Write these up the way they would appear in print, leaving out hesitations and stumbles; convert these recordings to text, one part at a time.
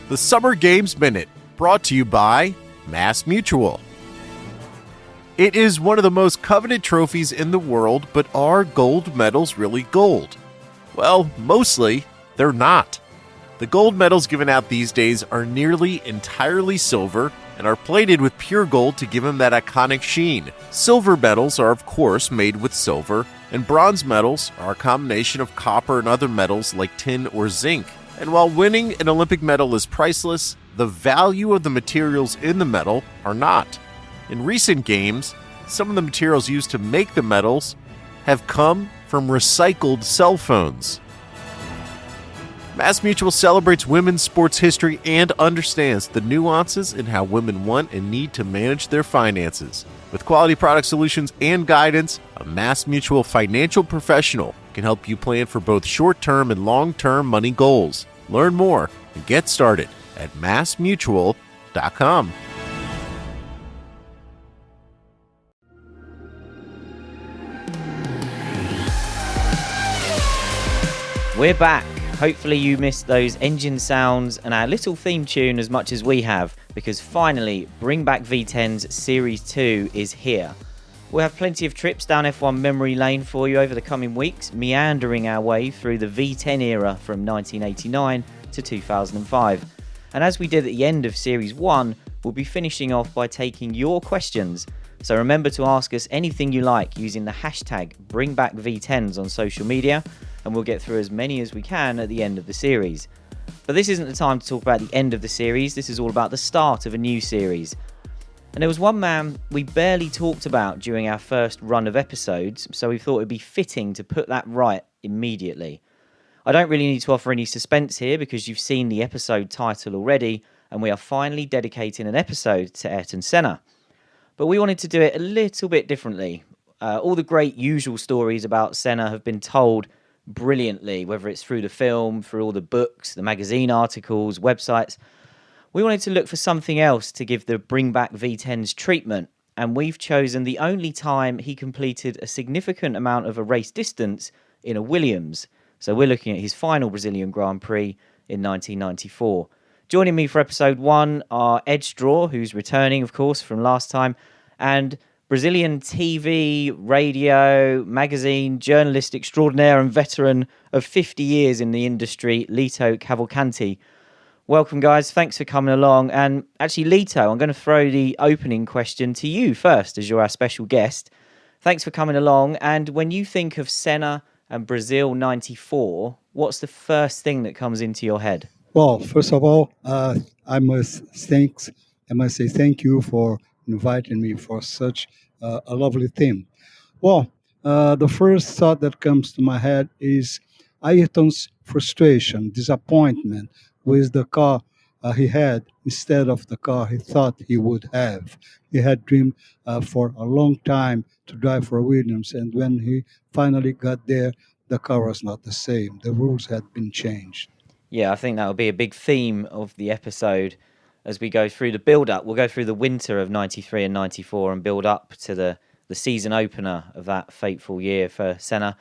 The Summer Games Minute, brought to you by Mass Mutual. It is one of the most coveted trophies in the world, but are gold medals really gold? Well, mostly, they're not. The gold medals given out these days are nearly entirely silver and are plated with pure gold to give them that iconic sheen. Silver medals are, of course, made with silver, and bronze medals are a combination of copper and other metals like tin or zinc. And while winning an Olympic medal is priceless, the value of the materials in the medal are not. In recent games, some of the materials used to make the medals have come from recycled cell phones. Mass Mutual celebrates women's sports history and understands the nuances in how women want and need to manage their finances. With quality product solutions and guidance, a Mass Mutual financial professional can help you plan for both short-term and long-term money goals. Learn more and get started at massmutual.com. We're back. Hopefully you missed those engine sounds and our little theme tune as much as we have, because finally Bring Back V10's Series 2 is here. We'll have plenty of trips down F1 memory lane for you over the coming weeks, meandering our way through the V10 era from 1989 to 2005. And as we did at the end of Series 1, we'll be finishing off by taking your questions. So remember to ask us anything you like using the hashtag BringBackV10s on social media, and we'll get through as many as we can at the end of the series. But this isn't the time to talk about the end of the series, this is all about the start of a new series. And there was one man we barely talked about during our first run of episodes, so we thought it'd be fitting to put that right immediately. I don't really need to offer any suspense here because you've seen the episode title already, and we are finally dedicating an episode to Ayrton Senna. But we wanted to do it a little bit differently. All the great usual stories about Senna have been told brilliantly, whether it's through the film, through all the books, the magazine articles, websites. We wanted to look for something else to give the Bring Back V10's treatment, and we've chosen the only time he completed a significant amount of a race distance in a Williams. So we're looking at his final Brazilian Grand Prix in 1994. Joining me for episode 1 are Edd Straw, who's returning, of course, from last time, and Brazilian TV, radio, magazine, journalist extraordinaire and veteran of 50 years in the industry, Lito Cavalcanti. Welcome, guys. Thanks for coming along. And actually, Lito, I'm going to throw the opening question to you first, as you're our special guest. Thanks for coming along. And when you think of Senna and Brazil 94, what's the first thing that comes into your head? Well, first of all, I must say thank you for inviting me for such a lovely theme. Well, the first thought that comes to my head is Ayrton's frustration, disappointment with the car he had instead of the car he thought he would have. He had dreamed for a long time to drive for Williams, and when he finally got there, the car was not the same. The rules had been changed. Yeah, I think that will be a big theme of the episode as we go through the build-up. We'll go through the winter of 93 and 94 and build up to the season opener of that fateful year for Senna.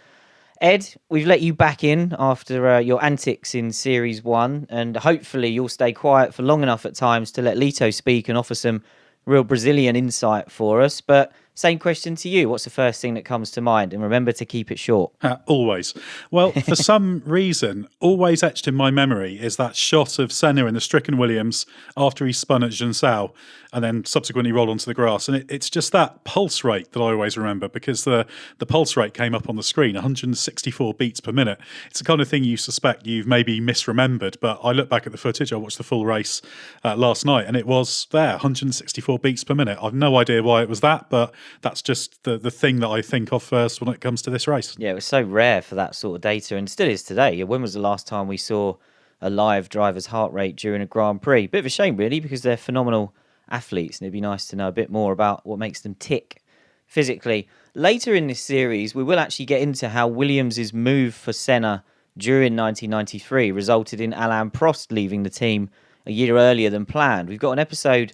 Ed, we've let you back in after your antics in Series 1, and hopefully you'll stay quiet for long enough at times to let Lito speak and offer some real Brazilian insight for us. But same question to you. What's the first thing that comes to mind? And remember to keep it short. Always. Well, for some reason, always etched in my memory is that shot of Senna in the stricken Williams after he spun at Jinsao and then subsequently rolled onto the grass. And it's just that pulse rate that I always remember, because the pulse rate came up on the screen, 164 beats per minute. It's the kind of thing you suspect you've maybe misremembered, but I look back at the footage, I watched the full race last night, and it was there, 164 beats per minute. I've no idea why it was that, but that's just the thing that I think of first when it comes to this race. Yeah, it was so rare for that sort of data, and still is today. When was the last time we saw a live driver's heart rate during a Grand Prix? Bit of a shame, really, because they're phenomenal athletes, and it'd be nice to know a bit more about what makes them tick physically. Later in this series, we will actually get into how Williams' move for Senna during 1993 resulted in Alain Prost leaving the team a year earlier than planned. We've got an episode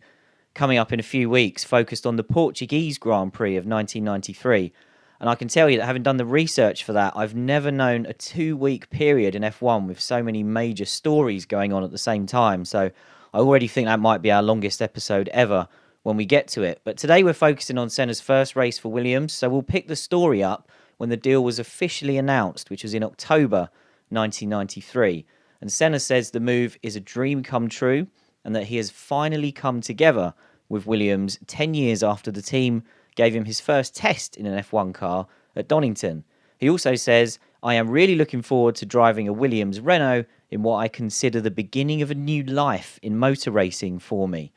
coming up in a few weeks focused on the Portuguese Grand Prix of 1993. And I can tell you that having done the research for that, I've never known a 2-week period in F1 with so many major stories going on at the same time. So I already think that might be our longest episode ever when we get to it. But today we're focusing on Senna's first race for Williams. So we'll pick the story up when the deal was officially announced, which was in October 1993. And Senna says the move is a dream come true and that he has finally come together with Williams 10 years after the team gave him his first test in an F1 car at Donington. He also says, I am really looking forward to driving a Williams Renault in what I consider the beginning of a new life in motor racing for me.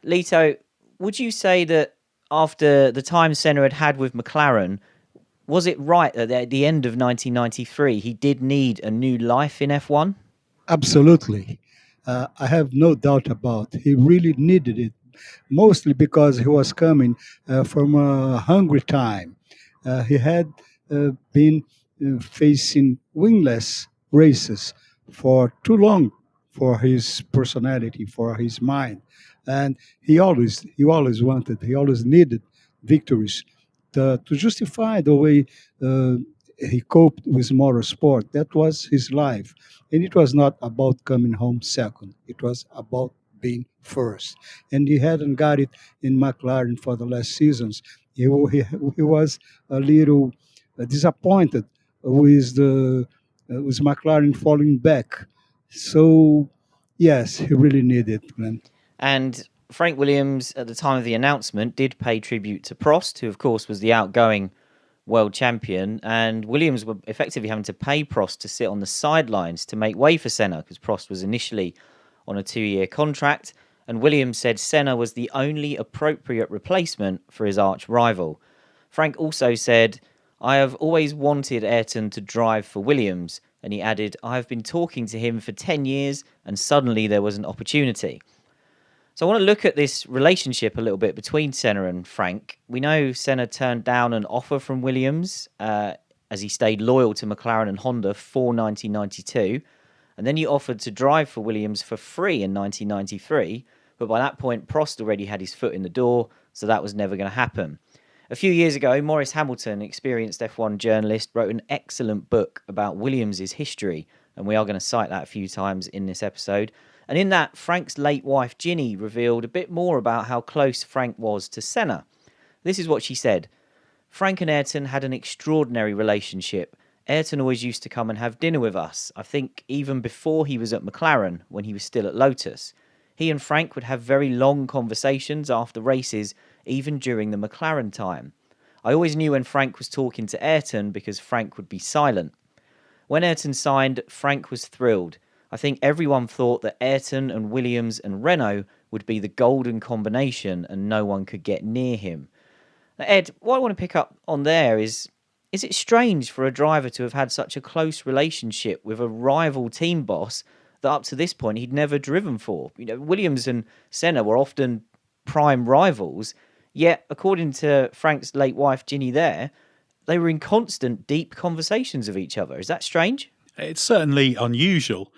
Lito, would you say that after the time Senna had with McLaren, was it right that at the end of 1993 he did need a new life in F1? Absolutely. I have no doubt about he really needed it, mostly because he was coming from a hungry time. He had been facing winless races for too long for his personality, for his mind, and he always needed victories to justify the way he coped with motorsport. That was his life. And it was not about coming home second, it was about being first. And he hadn't got it in McLaren for the last seasons. He was a little disappointed with McLaren falling back. So, yes, he really needed it, Glenn. And Frank Williams, at the time of the announcement, did pay tribute to Prost, who, of course, was the outgoing world champion. And Williams were effectively having to pay Prost to sit on the sidelines to make way for Senna, because Prost was initially on a 2-year contract. And Williams said Senna was the only appropriate replacement for his arch rival. Frank also said, I have always wanted Ayrton to drive for Williams. And he added, I have been talking to him for 10 years and suddenly there was an opportunity. So I want to look at this relationship a little bit between Senna and Frank. We know Senna turned down an offer from Williams as he stayed loyal to McLaren and Honda for 1992. And then he offered to drive for Williams for free in 1993. But by that point, Prost already had his foot in the door, so that was never going to happen. A few years ago, Maurice Hamilton, experienced F1 journalist, wrote an excellent book about Williams' history. And we are going to cite that a few times in this episode. And in that, Frank's late wife, Ginny, revealed a bit more about how close Frank was to Senna. This is what she said. Frank and Ayrton had an extraordinary relationship. Ayrton always used to come and have dinner with us, I think even before he was at McLaren, when he was still at Lotus. He and Frank would have very long conversations after races, even during the McLaren time. I always knew when Frank was talking to Ayrton because Frank would be silent. When Ayrton signed, Frank was thrilled. I think everyone thought that Ayrton and Williams and Renault would be the golden combination and no one could get near him. Now, Ed, what I want to pick up on there is it strange for a driver to have had such a close relationship with a rival team boss that up to this point he'd never driven for? You know, Williams and Senna were often prime rivals, yet according to Frank's late wife Ginny there, they were in constant deep conversations with each other. Is that strange? It's certainly unusual.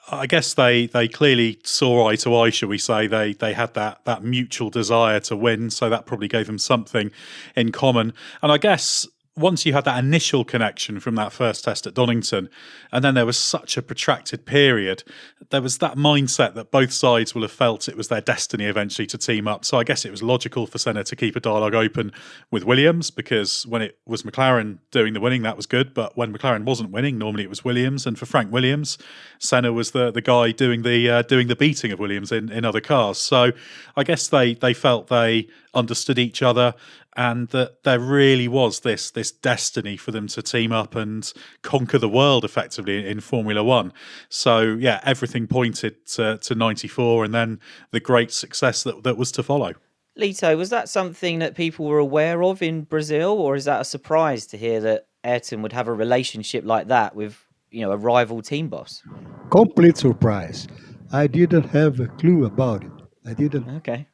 I guess they clearly saw eye to eye, shall we say. They had that mutual desire to win, so that probably gave them something in common. And I guess once you had that initial connection from that first test at Donington, and then there was such a protracted period, there was that mindset that both sides will have felt it was their destiny eventually to team up. So I guess it was logical for Senna to keep a dialogue open with Williams, because when it was McLaren doing the winning, that was good. But when McLaren wasn't winning, normally it was Williams. And for Frank Williams, Senna was the guy doing the beating of Williams in other cars. So I guess they felt they understood each other, and that there really was this destiny for them to team up and conquer the world effectively in Formula One. So yeah, everything pointed to 94 and then the great success that was to follow. Lito, was that something that people were aware of in Brazil, or is that a surprise to hear that Ayrton would have a relationship like that with, you know, a rival team boss? Complete surprise. I didn't have a clue about it. I didn't. Okay.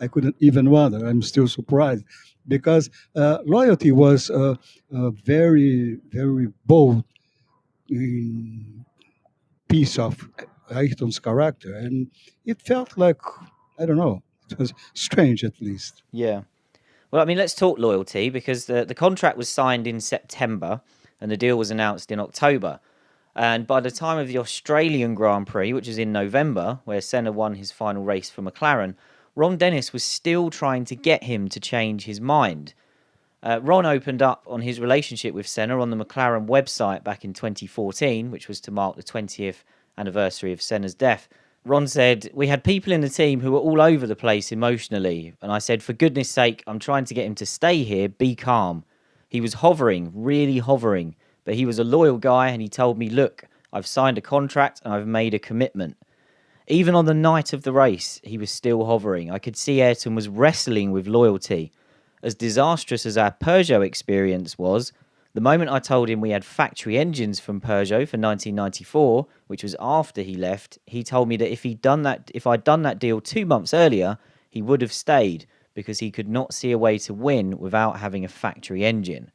I couldn't even wonder. I'm still surprised because loyalty was a very, very bold piece of Ayrton's character, and it felt like, I don't know, it was strange at least. Yeah. Well, I mean, let's talk loyalty, because the contract was signed in September and the deal was announced in October. And by the time of the Australian Grand Prix, which is in November, where Senna won his final race for McLaren, Ron Dennis was still trying to get him to change his mind. Ron opened up on his relationship with Senna on the McLaren website back in 2014, which was to mark the 20th anniversary of Senna's death. Ron said, "We had people in the team who were all over the place emotionally. And I said, for goodness sake, I'm trying to get him to stay here, be calm. He was hovering, really hovering. But he was a loyal guy and he told me, look, I've signed a contract and I've made a commitment." Even on the night of the race, he was still hovering. I could see Ayrton was wrestling with loyalty. As disastrous as our Peugeot experience was, the moment I told him we had factory engines from Peugeot for 1994, which was after he left, he told me that if I'd done that deal 2 months earlier, he would have stayed because he could not see a way to win without having a factory engine.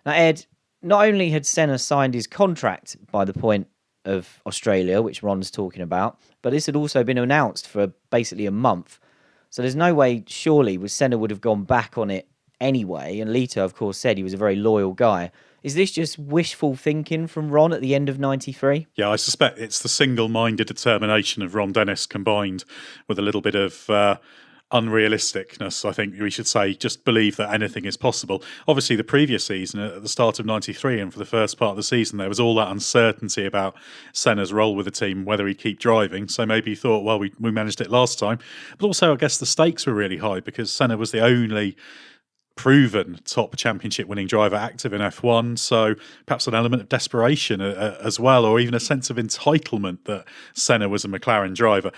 Now, Ed, not only had Senna signed his contract by the point of Australia, which Ron's talking about, but this had also been announced for basically a month. So there's no way, surely, Senna would have gone back on it anyway. And Lito, of course, said he was a very loyal guy. Is this just wishful thinking from Ron at the end of 93? Yeah, I suspect it's the single-minded determination of Ron Dennis combined with a little bit of unrealisticness, I think we should say. Just believe that anything is possible. Obviously, the previous season, at the start of 93 and for the first part of the season, there was all that uncertainty about Senna's role with the team, whether he'd keep driving. So maybe he thought, well, we managed it last time. But also, I guess the stakes were really high because Senna was the only proven top championship winning driver active in F1, so perhaps an element of desperation as well, or even a sense of entitlement that Senna was a McLaren driver.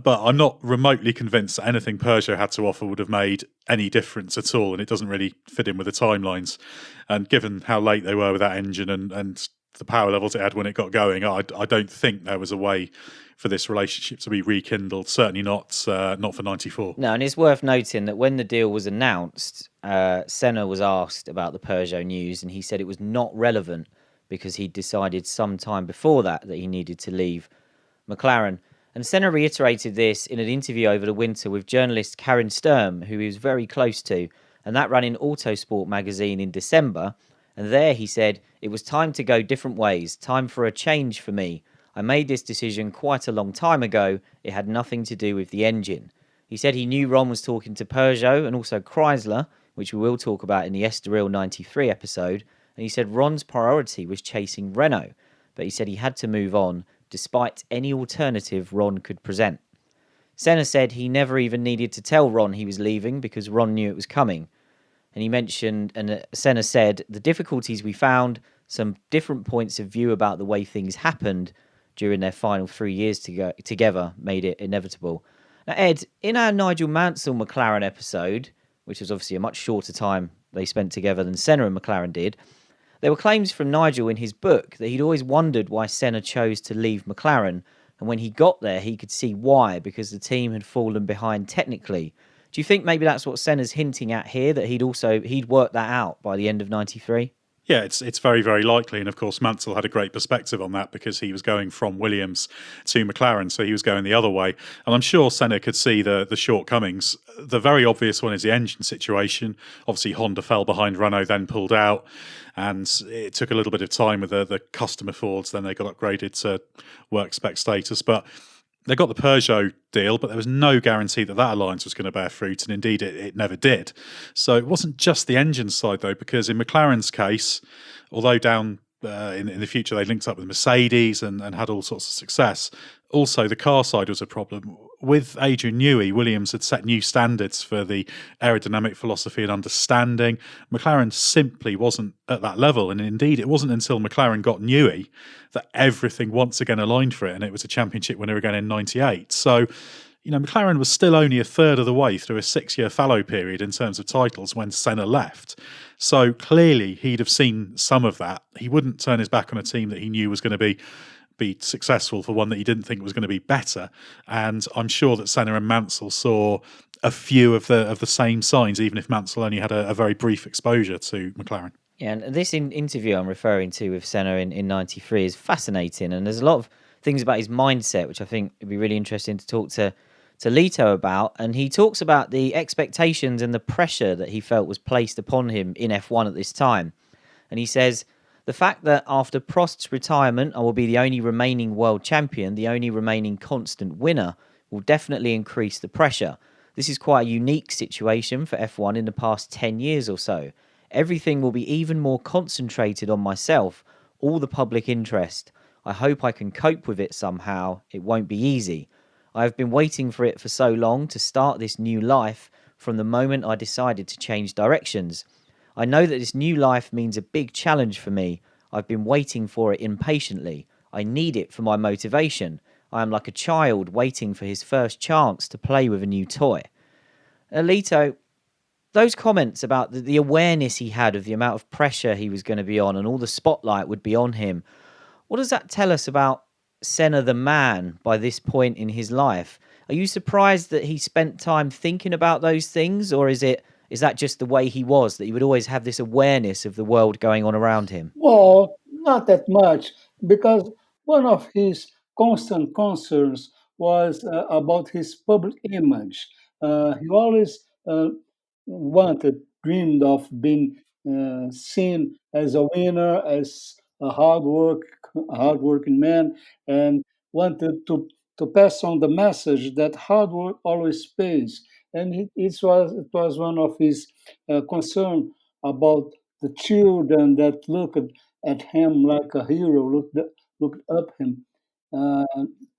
But I'm not remotely convinced that anything Peugeot had to offer would have made any difference at all, and it doesn't really fit in with the timelines. And given how late they were with that engine and the power levels it had when it got going, I don't think there was a way for this relationship to be rekindled. Certainly not for 94. No, and it's worth noting that when the deal was announced, Senna was asked about the Peugeot news, and he said it was not relevant because he'd decided some time before that he needed to leave McLaren. And Senna reiterated this in an interview over the winter with journalist Karin Sturm, who he was very close to, and that ran in Autosport magazine in December. And there he said, "It was time to go different ways, time for a change for me. I made this decision quite a long time ago. It had nothing to do with the engine." He said he knew Ron was talking to Peugeot and also Chrysler, which we will talk about in the Estoril 93 episode. And he said Ron's priority was chasing Renault, but he said he had to move on despite any alternative Ron could present. Senna said he never even needed to tell Ron he was leaving because Ron knew it was coming. And he mentioned, and Senna said, the difficulties we found, some different points of view about the way things happened during their final 3 years together made it inevitable. Now, Ed, in our Nigel Mansell McLaren episode, which was obviously a much shorter time they spent together than Senna and McLaren did, there were claims from Nigel in his book that he'd always wondered why Senna chose to leave McLaren, and when he got there he could see why, because the team had fallen behind technically. Do you think maybe that's what Senna's hinting at here, that he'd worked that out by the end of 93? Yeah, it's very, very likely. And of course, Mansell had a great perspective on that because he was going from Williams to McLaren, so he was going the other way. And I'm sure Senna could see the shortcomings. The very obvious one is the engine situation. Obviously, Honda fell behind Renault, then pulled out. And it took a little bit of time with the customer Fords. Then they got upgraded to work spec status. But they got the Peugeot deal, but there was no guarantee that alliance was going to bear fruit, and indeed it never did. So it wasn't just the engine side, though, because in McLaren's case, although down in the future they linked up with Mercedes and had all sorts of success, also the car side was a problem. With Adrian Newey, Williams had set new standards for the aerodynamic philosophy and understanding. McLaren simply wasn't at that level, and indeed it wasn't until McLaren got Newey that everything once again aligned for it, and it was a championship winner again in 98. So, McLaren was still only a third of the way through a 6-year fallow period in terms of titles when Senna left. So clearly he'd have seen some of that. He wouldn't turn his back on a team that he knew was going to be successful for one that he didn't think was going to be better. And I'm sure that Senna and Mansell saw a few of the same signs, even if Mansell only had a very brief exposure to McLaren. Yeah, and this interview I'm referring to with Senna in 93 is fascinating, and there's a lot of things about his mindset which I think would be really interesting to talk to to Lito about, and he talks about the expectations and the pressure that he felt was placed upon him in F1 at this time. And he says, the fact that after Prost's retirement, I will be the only remaining world champion, the only remaining constant winner, will definitely increase the pressure. This is quite a unique situation for F1 in the past 10 years or so. Everything will be even more concentrated on myself, all the public interest. I hope I can cope with it somehow. It won't be easy. I have been waiting for it for so long to start this new life from the moment I decided to change directions. I know that this new life means a big challenge for me. I've been waiting for it impatiently. I need it for my motivation. I am like a child waiting for his first chance to play with a new toy. Lito, those comments about the awareness he had of the amount of pressure he was going to be on and all the spotlight would be on him, what does that tell us about Senna the man by this point in his life? Are you surprised that he spent time thinking about those things, or is that just the way he was, that he would always have this awareness of the world going on around him? Well, not that much, because one of his constant concerns was about his public image. He always dreamed of being seen as a winner, as a hardworking man, and wanted to pass on the message that hard work always pays. And it was one of his concern about the children that looked at him like a hero, looked up him. Uh,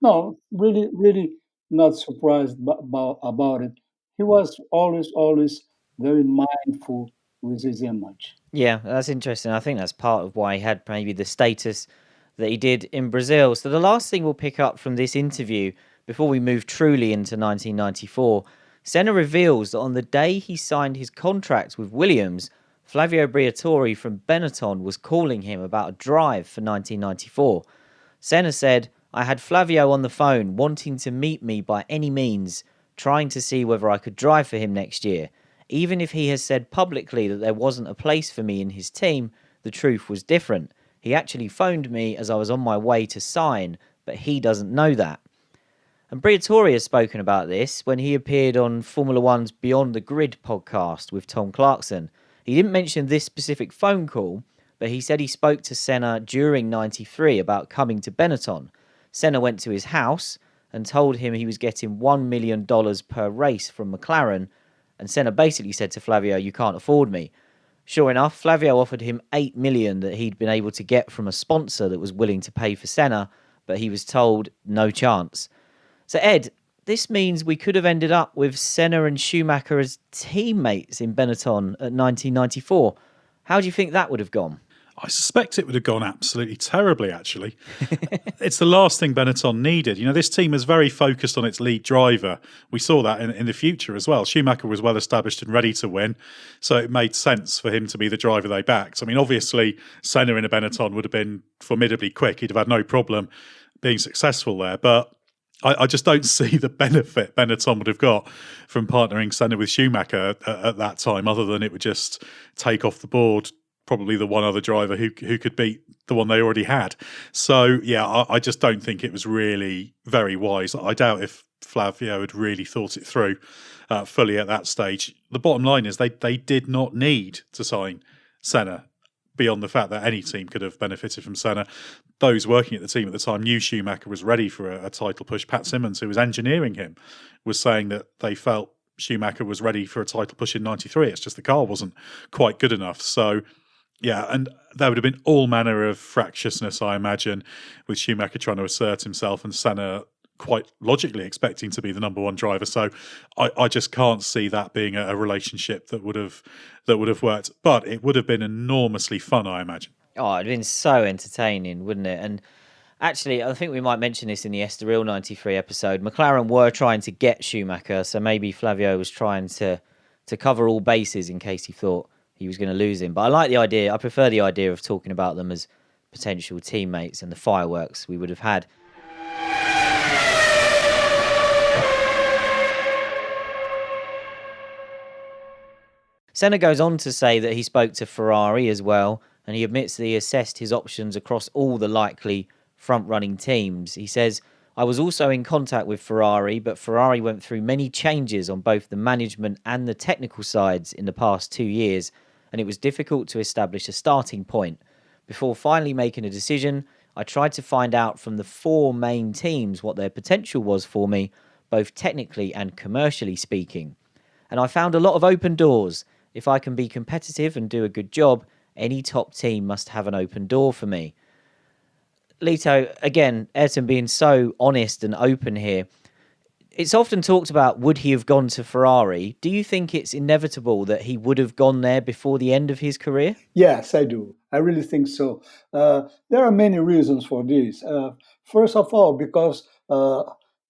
no, really not surprised about it. He was always very mindful with his image. Yeah, that's interesting. I think that's part of why he had maybe the status that he did in Brazil. So the last thing we'll pick up from this interview before we move truly into 1994, Senna reveals that on the day he signed his contract with Williams, Flavio Briatore from Benetton was calling him about a drive for 1994. Senna said, I had Flavio on the phone wanting to meet me by any means, trying to see whether I could drive for him next year. Even if he has said publicly that there wasn't a place for me in his team, the truth was different. He actually phoned me as I was on my way to sign, but he doesn't know that. And Briatore has spoken about this when he appeared on Formula One's Beyond the Grid podcast with Tom Clarkson. He didn't mention this specific phone call, but he said he spoke to Senna during 93 about coming to Benetton. Senna went to his house and told him he was getting $1 million per race from McLaren, and Senna basically said to Flavio, you can't afford me. Sure enough, Flavio offered him $8 million that he'd been able to get from a sponsor that was willing to pay for Senna, but he was told no chance. So Ed, this means we could have ended up with Senna and Schumacher as teammates in Benetton at 1994. How do you think that would have gone? I suspect it would have gone absolutely terribly, actually. It's the last thing Benetton needed. You know, this team is very focused on its lead driver. We saw that in the future as well. Schumacher was well established and ready to win, so it made sense for him to be the driver they backed. I mean, obviously, Senna in a Benetton would have been formidably quick. He'd have had no problem being successful there, but I just don't see the benefit Benetton would have got from partnering Senna with Schumacher at that time, other than it would just take off the board probably the one other driver who could beat the one they already had. So, yeah, I just don't think it was really very wise. I doubt if Flavio had really thought it through fully at that stage. The bottom line is they did not need to sign Senna, beyond the fact that any team could have benefited from Senna. Those working at the team at the time knew Schumacher was ready for a title push. Pat Simmons, who was engineering him, was saying that they felt Schumacher was ready for a title push in 93. It's just the car wasn't quite good enough. So, yeah, and there would have been all manner of fractiousness, I imagine, with Schumacher trying to assert himself and Senna quite logically expecting to be the number one driver. So I just can't see that being a relationship that would have worked. But it would have been enormously fun, I imagine. Oh, it'd been so entertaining, wouldn't it? And actually, I think we might mention this in the Estoril 93 episode. McLaren were trying to get Schumacher, so maybe Flavio was trying to cover all bases in case he thought he was going to lose him. But I like the idea. I prefer the idea of talking about them as potential teammates and the fireworks we would have had. Senna goes on to say that he spoke to Ferrari as well, and he admits that he assessed his options across all the likely front-running teams. He says, I was also in contact with Ferrari, but Ferrari went through many changes on both the management and the technical sides in the past 2 years, and it was difficult to establish a starting point. Before finally making a decision, I tried to find out from the 4 main teams what their potential was for me, both technically and commercially speaking. And I found a lot of open doors. If I can be competitive and do a good job, any top team must have an open door for me. Lito, again, Ayrton being so honest and open here, it's often talked about, would he have gone to Ferrari? Do you think it's inevitable that he would have gone there before the end of his career? Yes, I do. I really think so. There are many reasons for this. First of all, because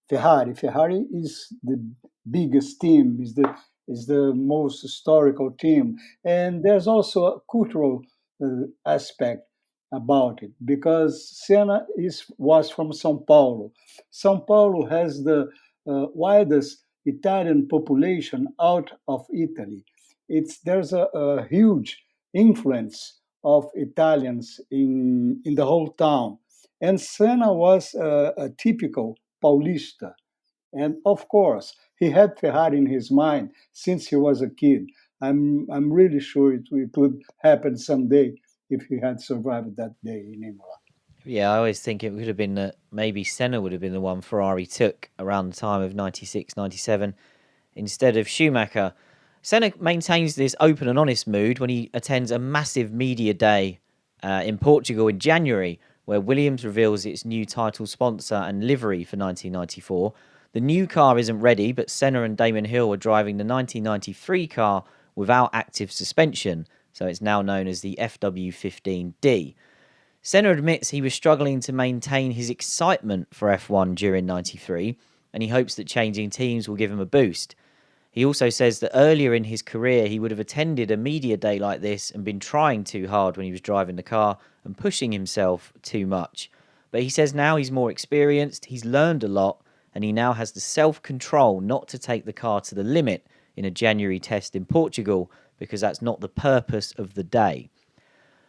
Ferrari is the biggest team, is the most historical team, and there's also a cultural aspect about it because Senna was from São Paulo. São Paulo has the widest Italian population out of Italy. There's a huge influence of Italians in the whole town. And Senna was a typical Paulista. And of course, he had Ferrari in his mind since he was a kid. I'm really sure it would happen someday if he had survived that day in Imola. Yeah, I always think it would have been that maybe Senna would have been the one Ferrari took around the time of 96, 97 instead of Schumacher. Senna maintains this open and honest mood when he attends a massive media day in Portugal in January, where Williams reveals its new title sponsor and livery for 1994. The new car isn't ready, but Senna and Damon Hill are driving the 1993 car without active suspension, so it's now known as the FW15D. Senna admits he was struggling to maintain his excitement for F1 during 93, and he hopes that changing teams will give him a boost. He also says that earlier in his career he would have attended a media day like this and been trying too hard when he was driving the car and pushing himself too much. But he says now he's more experienced, he's learned a lot, and he now has the self-control not to take the car to the limit in a January test in Portugal, because that's not the purpose of the day.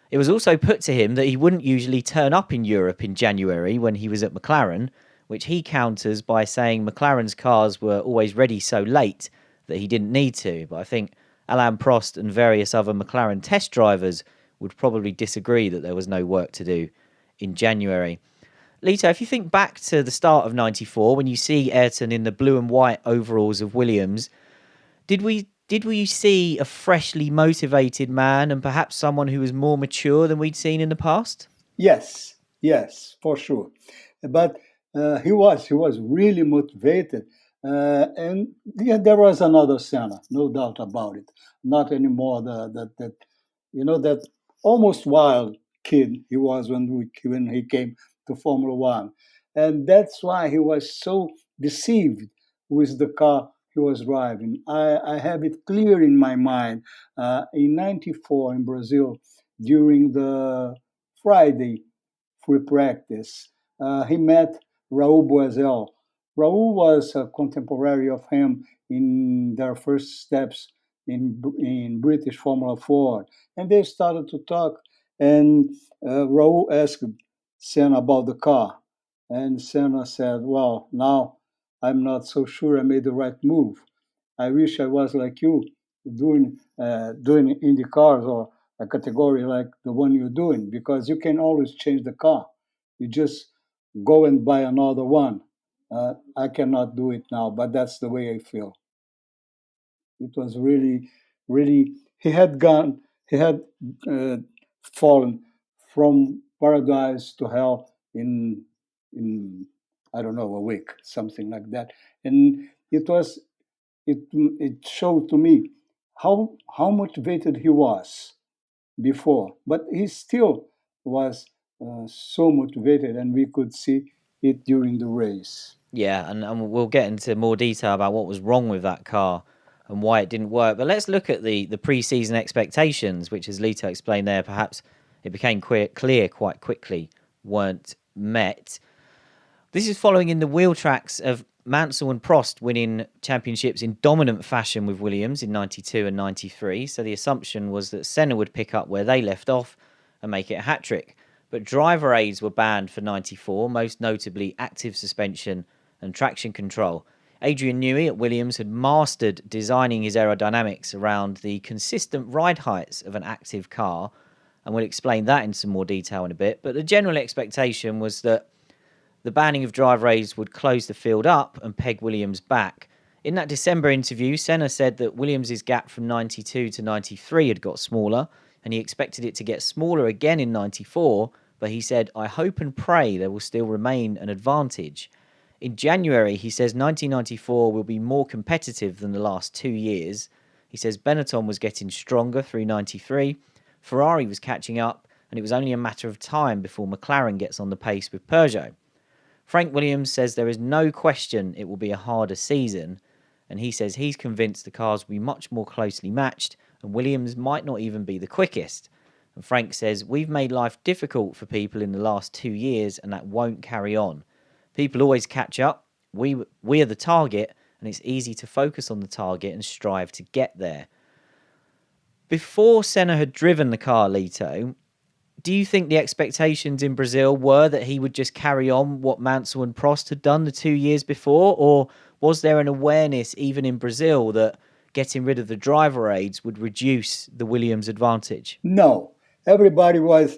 It was also put to him that he wouldn't usually turn up in Europe in January when he was at McLaren, which he counters by saying McLaren's cars were always ready so late that he didn't need to. But I think Alain Prost and various other McLaren test drivers would probably disagree that there was no work to do in January. Lito, if you think back to the start of 94, when you see Ayrton in the blue and white overalls of Williams, did we see a freshly motivated man and perhaps someone who was more mature than we'd seen in the past? Yes, for sure. But he was really motivated. And yeah, there was another Senna, no doubt about it. Not anymore that almost wild kid he was when he came to Formula One, and that's why he was so deceived with the car he was driving. I have it clear in my mind. In '94 in Brazil, during the Friday free practice, he met Raul Boesel. Raul was a contemporary of him in their first steps in British Formula Ford, and they started to talk. And Raul asked Senna about the car, and Senna said, "Well, now I'm not so sure I made the right move. I wish I was like you, doing Indy cars or a category like the one you're doing, because you can always change the car. You just go and buy another one. I cannot do it now, but that's the way I feel." It was really, really. He had fallen from paradise to hell in I don't know, a week, something like that, and it showed to me how motivated he was before, but he still was so motivated, and we could see it during the race. Yeah, and we'll get into more detail about what was wrong with that car and why it didn't work. But let's look at the pre-season expectations, which, as Lito explained there, perhaps it became clear quite quickly weren't met. This is following in the wheel tracks of Mansell and Prost winning championships in dominant fashion with Williams in 92 and 93. So the assumption was that Senna would pick up where they left off and make it a hat-trick. But driver aids were banned for 94, most notably active suspension and traction control. Adrian Newey at Williams had mastered designing his aerodynamics around the consistent ride heights of an active car, and we'll explain that in some more detail in a bit. But the general expectation was that the banning of driver aids would close the field up and peg Williams back. In that December interview, Senna said that Williams' gap from 92 to 93 had got smaller, and he expected it to get smaller again in 94, but he said, "I hope and pray there will still remain an advantage." In January, he says 1994 will be more competitive than the last 2 years. He says Benetton was getting stronger through 93, Ferrari was catching up, and it was only a matter of time before McLaren gets on the pace with Peugeot. Frank Williams says there is no question it will be a harder season, and he says he's convinced the cars will be much more closely matched and Williams might not even be the quickest. And Frank says, "We've made life difficult for people in the last 2 years and that won't carry on. People always catch up. We are the target and it's easy to focus on the target and strive to get there." Before Senna had driven the car, Lito, do you think the expectations in Brazil were that he would just carry on what Mansell and Prost had done the 2 years before? Or was there an awareness even in Brazil that getting rid of the driver aids would reduce the Williams advantage? No, everybody was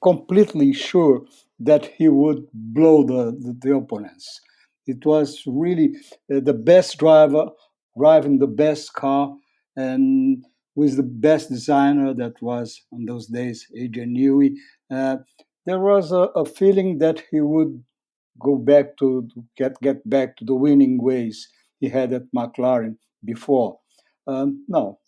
completely sure that he would blow the opponents. It was really the best driver driving the best car, and with the best designer that was on those days, Adrian Newey. There was a feeling that he would go back to get back to the winning ways he had at McLaren before. No,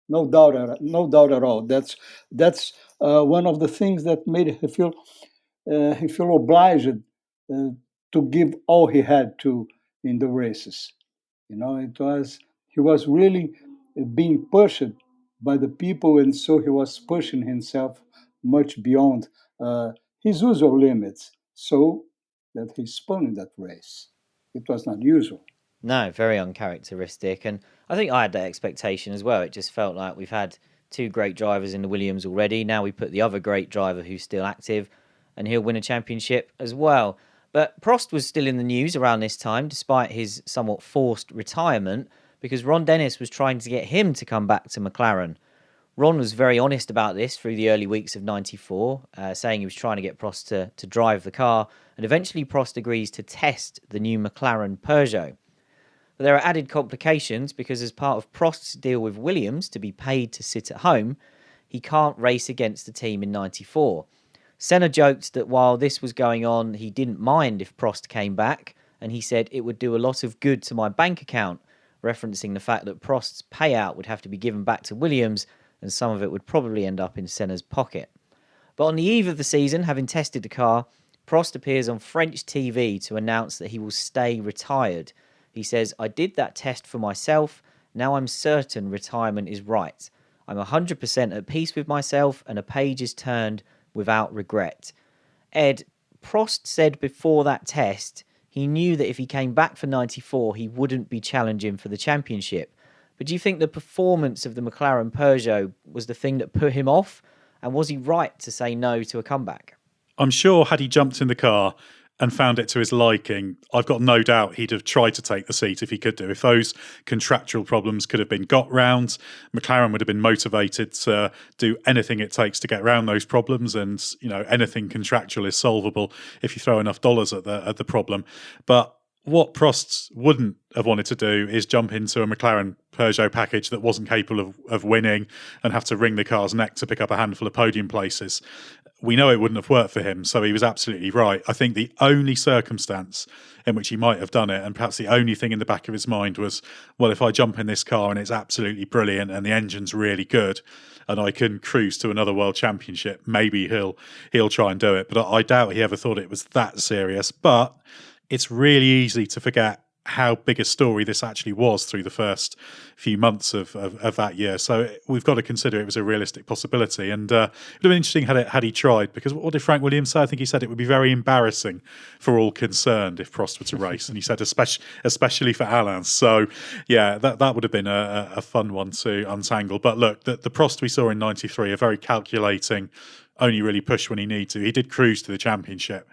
no doubt at all. That's one of the things that made him feel obliged to give all he had to in the races. He was really being pushed by the people, and so he was pushing himself much beyond his usual limits, so that he spun in that race. It was not usual. No, very uncharacteristic. And I think I had that expectation as well. It just felt like we've had two great drivers in the Williams already. Now we put the other great driver who's still active, and he'll win a championship as well. But Prost was still in the news around this time, despite his somewhat forced retirement, because Ron Dennis was trying to get him to come back to McLaren. Ron was very honest about this through the early weeks of 94, saying he was trying to get Prost to drive the car, and eventually Prost agrees to test the new McLaren Peugeot. But there are added complications because as part of Prost's deal with Williams to be paid to sit at home, he can't race against the team in 94. Senna joked that while this was going on, he didn't mind if Prost came back, and he said it would do a lot of good to my bank account, referencing the fact that Prost's payout would have to be given back to Williams, and some of it would probably end up in Senna's pocket. But on the eve of the season, having tested the car, Prost appears on French TV to announce that he will stay retired. He says, "I did that test for myself. Now I'm certain retirement is right. I'm 100% at peace with myself and a page is turned without regret." Ed, Prost said before that test he knew that if he came back for 94 he wouldn't be challenging for the championship. But do you think the performance of the McLaren Peugeot was the thing that put him off? And was he right to say no to a comeback? I'm sure had he jumped in the car and found it to his liking, I've got no doubt he'd have tried to take the seat if he could do. If those contractual problems could have been got round, McLaren would have been motivated to do anything it takes to get around those problems, and anything contractual is solvable if you throw enough dollars at the problem. But what Prost wouldn't have wanted to do is jump into a McLaren Peugeot package that wasn't capable of winning and have to wring the car's neck to pick up a handful of podium places. We know it wouldn't have worked for him, so he was absolutely right. I think the only circumstance in which he might have done it, and perhaps the only thing in the back of his mind was, well, if I jump in this car and it's absolutely brilliant and the engine's really good and I can cruise to another world championship, maybe he'll try and do it. But I doubt he ever thought it was that serious. But it's really easy to forget how big a story this actually was through the first few months of that year. So we've got to consider it was a realistic possibility. And it would have been interesting had he tried, because what did Frank Williams say? I think he said it would be very embarrassing for all concerned if Prost were to race. And he said especially for Alain. So yeah, that would have been a fun one to untangle. But look, the Prost we saw in 93, a very calculating, only really push when he needed to. He did cruise to the championship.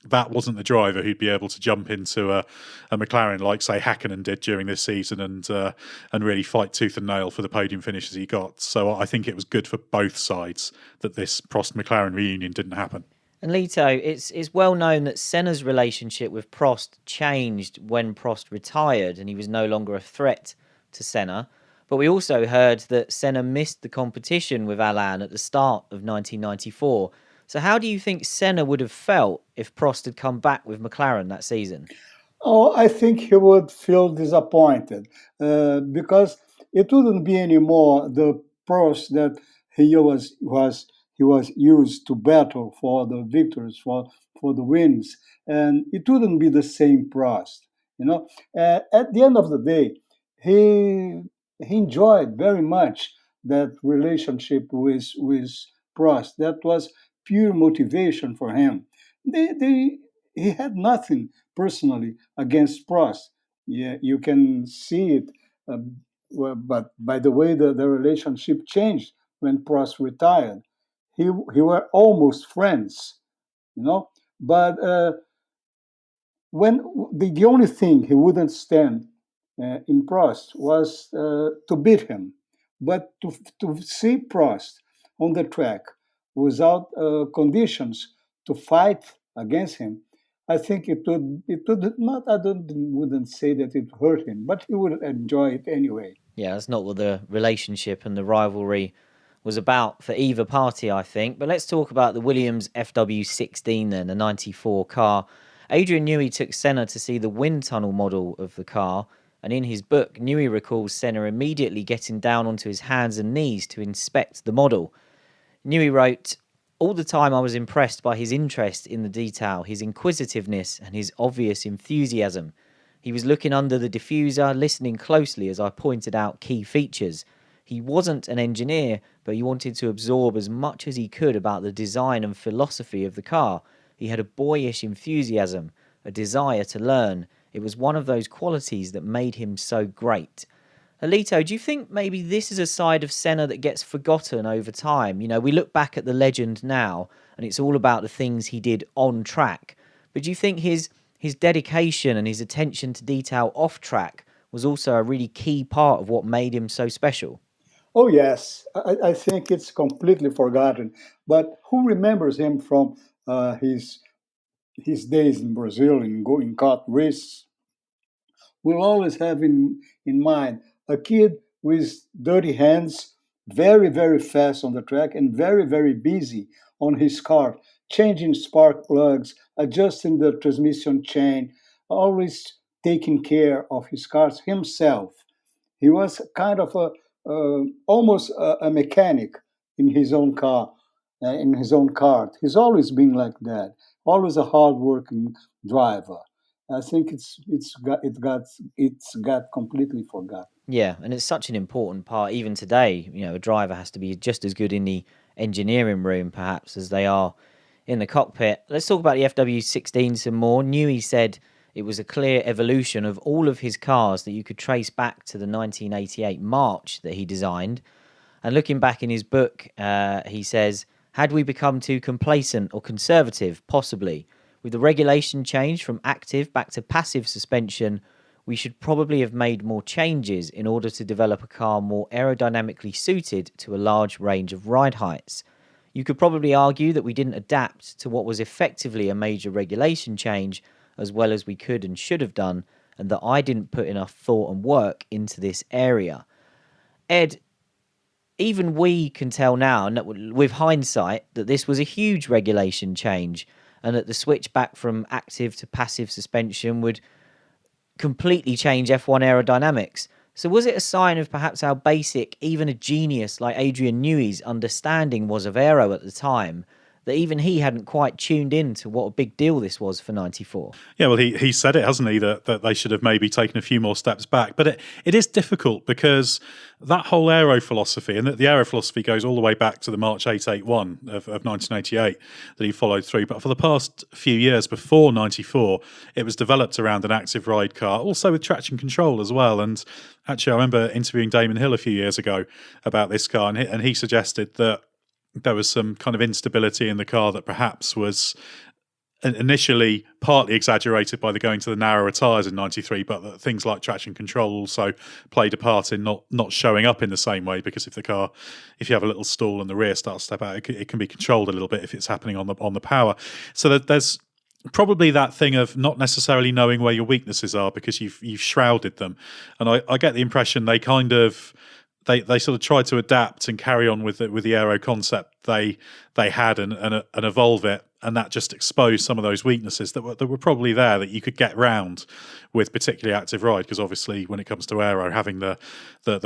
That wasn't the driver who'd be able to jump into a McLaren like, say, Häkkinen did during this season and really fight tooth and nail for the podium finishes he got. So I think it was good for both sides that this Prost-McLaren reunion didn't happen. And Lito, it's well known that Senna's relationship with Prost changed when Prost retired and he was no longer a threat to Senna. But we also heard that Senna missed the competition with Alain at the start of 1994. So how do you think Senna would have felt if Prost had come back with McLaren that season? Oh, I think he would feel disappointed because it wouldn't be anymore the Prost that he was used to battle for the victories, for the wins, and it wouldn't be the same Prost. At the end of the day, he enjoyed very much that relationship with Prost. That was pure motivation for him. He had nothing personally against Prost. Yeah, you can see it, but by the way the relationship changed when Prost retired, he were almost friends, But when the only thing he wouldn't stand in Prost was to beat him, but to see Prost on the track without conditions to fight against him, I think it would not. Wouldn't say that it hurt him, but he would enjoy it anyway. Yeah, that's not what the relationship and the rivalry was about for either party, I think. But let's talk about the Williams FW16 then, the 94 car. Adrian Newey took Senna to see the wind tunnel model of the car, and in his book, Newey recalls Senna immediately getting down onto his hands and knees to inspect the model. Newey wrote, "All the time I was impressed by his interest in the detail, his inquisitiveness and his obvious enthusiasm. He was looking under the diffuser, listening closely as I pointed out key features. He wasn't an engineer, but he wanted to absorb as much as he could about the design and philosophy of the car. He had a boyish enthusiasm, a desire to learn. It was one of those qualities that made him so great." Lito, do you think maybe this is a side of Senna that gets forgotten over time? We look back at the legend now, and it's all about the things he did on track. But do you think his dedication and his attention to detail off track was also a really key part of what made him so special? Oh yes, I think it's completely forgotten. But who remembers him from his days in Brazil in going kart races? We'll always have in mind a kid with dirty hands, very, very fast on the track and very, very busy on his car, changing spark plugs, adjusting the transmission chain, always taking care of his cars himself. He was kind of almost a mechanic in his own car, in his own cart. He's always been like that, always a hardworking driver. I think it's got completely forgotten. Yeah, and it's such an important part. Even today, a driver has to be just as good in the engineering room, perhaps, as they are in the cockpit. Let's talk about the FW16 some more. Newey said it was a clear evolution of all of his cars that you could trace back to the 1988 March that he designed. And looking back in his book, he says, "Had we become too complacent or conservative? Possibly. With the regulation change from active back to passive suspension, we should probably have made more changes in order to develop a car more aerodynamically suited to a large range of ride heights. You could probably argue that we didn't adapt to what was effectively a major regulation change as well as we could and should have done, and that I didn't put enough thought and work into this area." Ed, even we can tell now, with hindsight, that this was a huge regulation change, and that the switch back from active to passive suspension would completely change F1 aerodynamics. So was it a sign of perhaps how basic even a genius like Adrian Newey's understanding was of aero at the time, that even he hadn't quite tuned in to what a big deal this was for 94? Yeah, well, he said it, hasn't he, that they should have maybe taken a few more steps back. But it is difficult because that whole aero philosophy, and the aero philosophy goes all the way back to the March 881 of 1988 that he followed through. But for the past few years before 94, it was developed around an active ride car, also with traction control as well. And actually, I remember interviewing Damon Hill a few years ago about this car, and he suggested that there was some kind of instability in the car that perhaps was initially partly exaggerated by the going to the narrower tyres in 93, but that things like traction control also played a part in not showing up in the same way, because if you have a little stall and the rear starts to step out, it can be controlled a little bit if it's happening on the power. So that there's probably that thing of not necessarily knowing where your weaknesses are because you've shrouded them. And I get the impression they kind of they sort of tried to adapt and carry on with the aero concept they had and evolve it, and that just exposed some of those weaknesses that were probably there that you could get round with particularly active ride, because obviously when it comes to aero, having the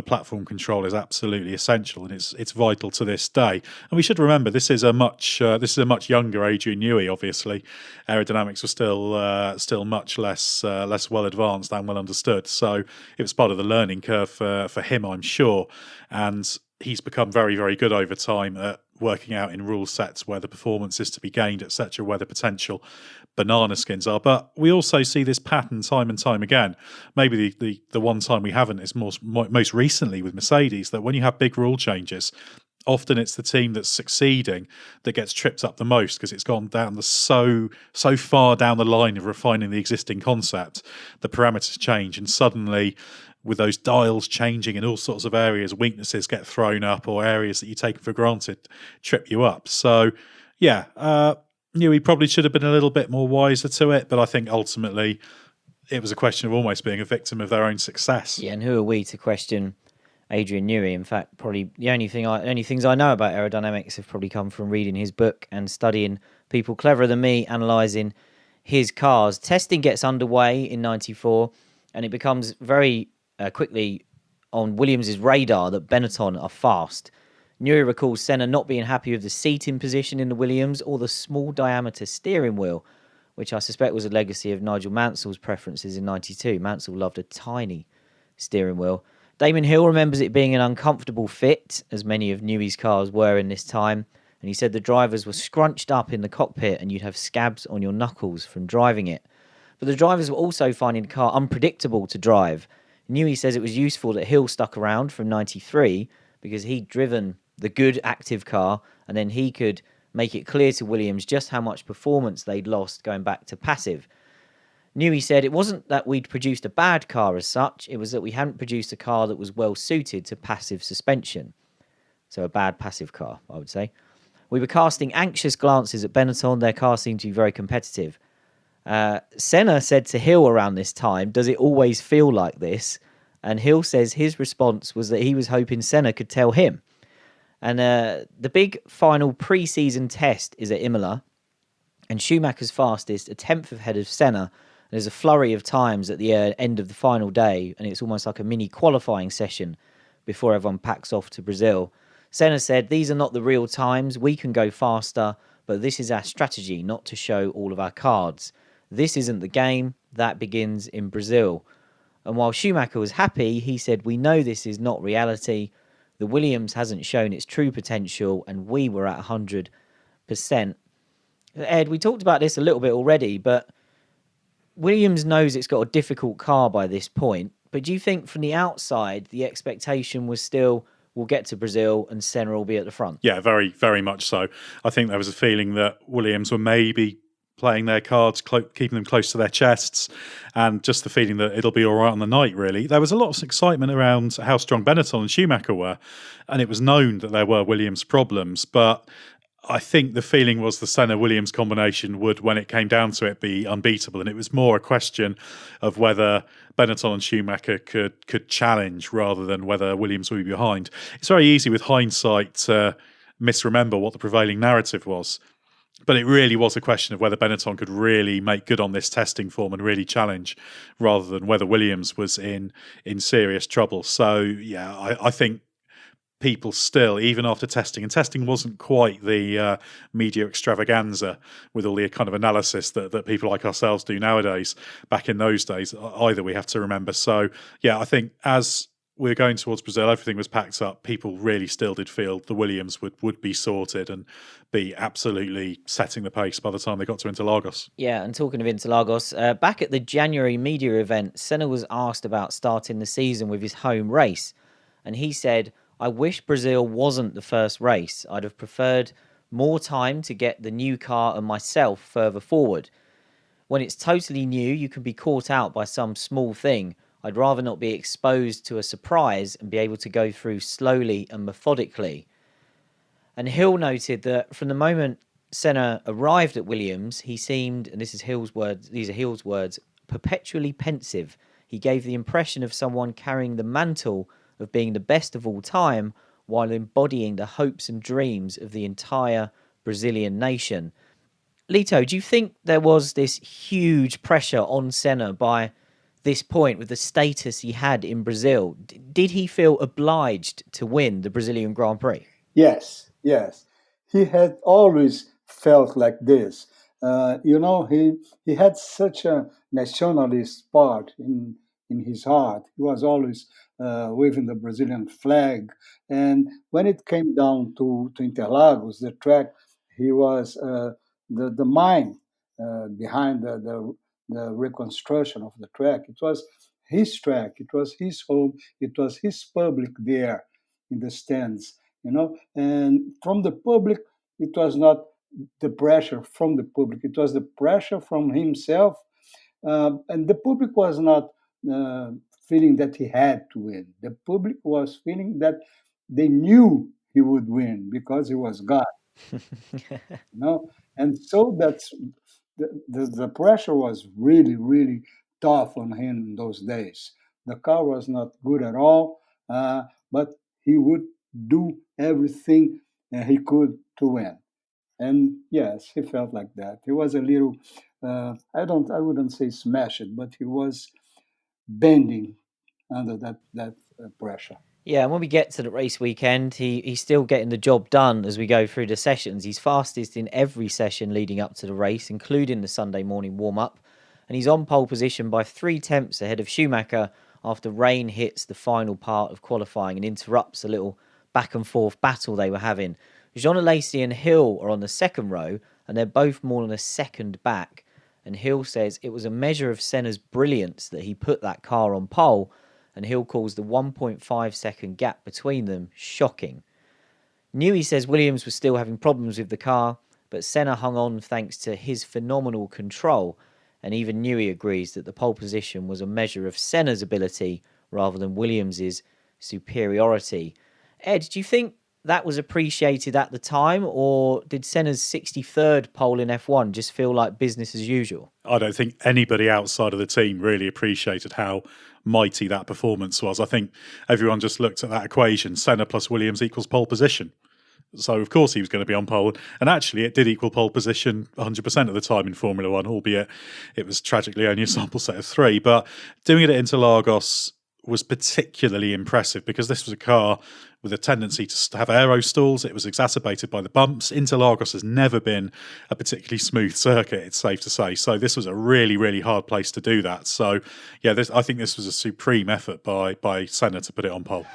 platform control is absolutely essential, and it's vital to this day. And we should remember this is a much younger Adrian Newey. Obviously, aerodynamics was still much less well advanced and well understood, so it was part of the learning curve for him, I'm sure, and he's become very, very good over time at working out in rule sets where the performance is to be gained, etc., where the potential banana skins are. But we also see this pattern time and time again. Maybe the one time we haven't is most recently with Mercedes, that when you have big rule changes, often it's the team that's succeeding that gets tripped up the most, because it's gone down so far down the line of refining the existing concept, the parameters change, and suddenly, with those dials changing in all sorts of areas, weaknesses get thrown up, or areas that you take for granted trip you up. So, yeah, Newey probably should have been a little bit more wiser to it, but I think ultimately it was a question of almost being a victim of their own success. Yeah, and who are we to question Adrian Newey? In fact, probably the only things I know about aerodynamics have probably come from reading his book and studying people cleverer than me, analysing his cars. Testing gets underway in 94, and it becomes very quickly on Williams' radar that Benetton are fast. Newey recalls Senna not being happy with the seating position in the Williams or the small diameter steering wheel, which I suspect was a legacy of Nigel Mansell's preferences in 92. Mansell loved a tiny steering wheel. Damon Hill remembers it being an uncomfortable fit, as many of Newey's cars were in this time, and he said the drivers were scrunched up in the cockpit and you'd have scabs on your knuckles from driving it. But the drivers were also finding the car unpredictable to drive. Newey says it was useful that Hill stuck around from 93 because he'd driven the good active car, and then he could make it clear to Williams just how much performance they'd lost going back to passive. Newey said it wasn't that we'd produced a bad car as such, it was that we hadn't produced a car that was well suited to passive suspension. So a bad passive car, I would say. We were casting anxious glances at Benetton. Their car seemed to be very competitive. Senna said to Hill around this time, "Does it always feel like this?" And Hill says his response was that he was hoping Senna could tell him. And the big final pre-season test is at Imola, and Schumacher's fastest, a tenth ahead of Senna. There's a flurry of times at the end of the final day, and it's almost like a mini qualifying session before everyone packs off to Brazil. Senna said, "These are not the real times. We can go faster, but this is our strategy, not to show all of our cards. This isn't the game. That begins in Brazil." And while Schumacher was happy, he said, "We know this is not reality. The Williams hasn't shown its true potential, and we were at 100%. Ed, we talked about this a little bit already, but Williams knows it's got a difficult car by this point. But do you think from the outside, the expectation was still, we'll get to Brazil and Senna will be at the front? Yeah, very, very much so. I think there was a feeling that Williams were maybe playing their cards, keeping them close to their chests, and just the feeling that it'll be all right on the night, really. There was a lot of excitement around how strong Benetton and Schumacher were, and it was known that there were Williams problems, but I think the feeling was the Senna-Williams combination would, when it came down to it, be unbeatable, and it was more a question of whether Benetton and Schumacher could challenge rather than whether Williams would be behind. It's very easy with hindsight to misremember what the prevailing narrative was. But it really was a question of whether Benetton could really make good on this testing form and really challenge, rather than whether Williams was in serious trouble. So, yeah, I think people still, even after testing, and testing wasn't quite the media extravaganza with all the kind of analysis that people like ourselves do nowadays. Back in those days, either we have to remember. So, yeah, I think as we're going towards Brazil, everything was packed up. People really still did feel the Williams would be sorted and be absolutely setting the pace by the time they got to Interlagos. Yeah, and talking of Interlagos, back at the January media event, Senna was asked about starting the season with his home race. And he said, I wish Brazil wasn't the first race. I'd have preferred more time to get the new car and myself further forward. When it's totally new, you can be caught out by some small thing. I'd rather not be exposed to a surprise and be able to go through slowly and methodically. And Hill noted that from the moment Senna arrived at Williams, he seemed, and this is Hill's words, these are Hill's words, perpetually pensive. He gave the impression of someone carrying the mantle of being the best of all time while embodying the hopes and dreams of the entire Brazilian nation. Lito, do you think there was this huge pressure on Senna by this point with the status he had in Brazil? Did he feel obliged to win the Brazilian Grand Prix? Yes, yes. He had always felt like this. He had such a nationalist part in his heart. He was always waving the Brazilian flag. And when it came down to Interlagos, the track, he was the mind behind the reconstruction of the track. It was his track. It was his home. It was his public there in the stands. And from the public, it was not the pressure from the public, it was the pressure from himself, and the public was not feeling that he had to win. The public was feeling that they knew he would win because he was God. And so that's the pressure was really, really tough on him in those days. The car was not good at all, but he would do everything he could to win. And yes, he felt like that. He was a little, I wouldn't say smashed, but he was bending under that pressure. Yeah, and when we get to the race weekend, he's still getting the job done as we go through the sessions. He's fastest in every session leading up to the race, including the Sunday morning warm-up. And he's on pole position by 3 tenths ahead of Schumacher after rain hits the final part of qualifying and interrupts a little back-and-forth battle they were having. Jean Alesi and Hill are on the second row, and they're both more than a second back. And Hill says it was a measure of Senna's brilliance that he put that car on pole, and Hill calls the 1.5 second gap between them shocking. Newey says Williams was still having problems with the car, but Senna hung on thanks to his phenomenal control, and even Newey agrees that the pole position was a measure of Senna's ability rather than Williams's superiority. Ed, do you think that was appreciated at the time, or did Senna's 63rd pole in F1 just feel like business as usual? I don't think anybody outside of the team really appreciated how mighty that performance was. I think everyone just looked at that equation, Senna plus Williams equals pole position. So, of course, he was going to be on pole. And actually, it did equal pole position 100% of the time in Formula One, albeit it was tragically only a sample set of 3. But doing it at Interlagos was particularly impressive because this was a car with a tendency to have aero stalls. It was exacerbated by the bumps. Interlagos has never been a particularly smooth circuit, it's safe to say. So this was a really, really hard place to do that. So, yeah, I think this was a supreme effort by Senna to put it on pole.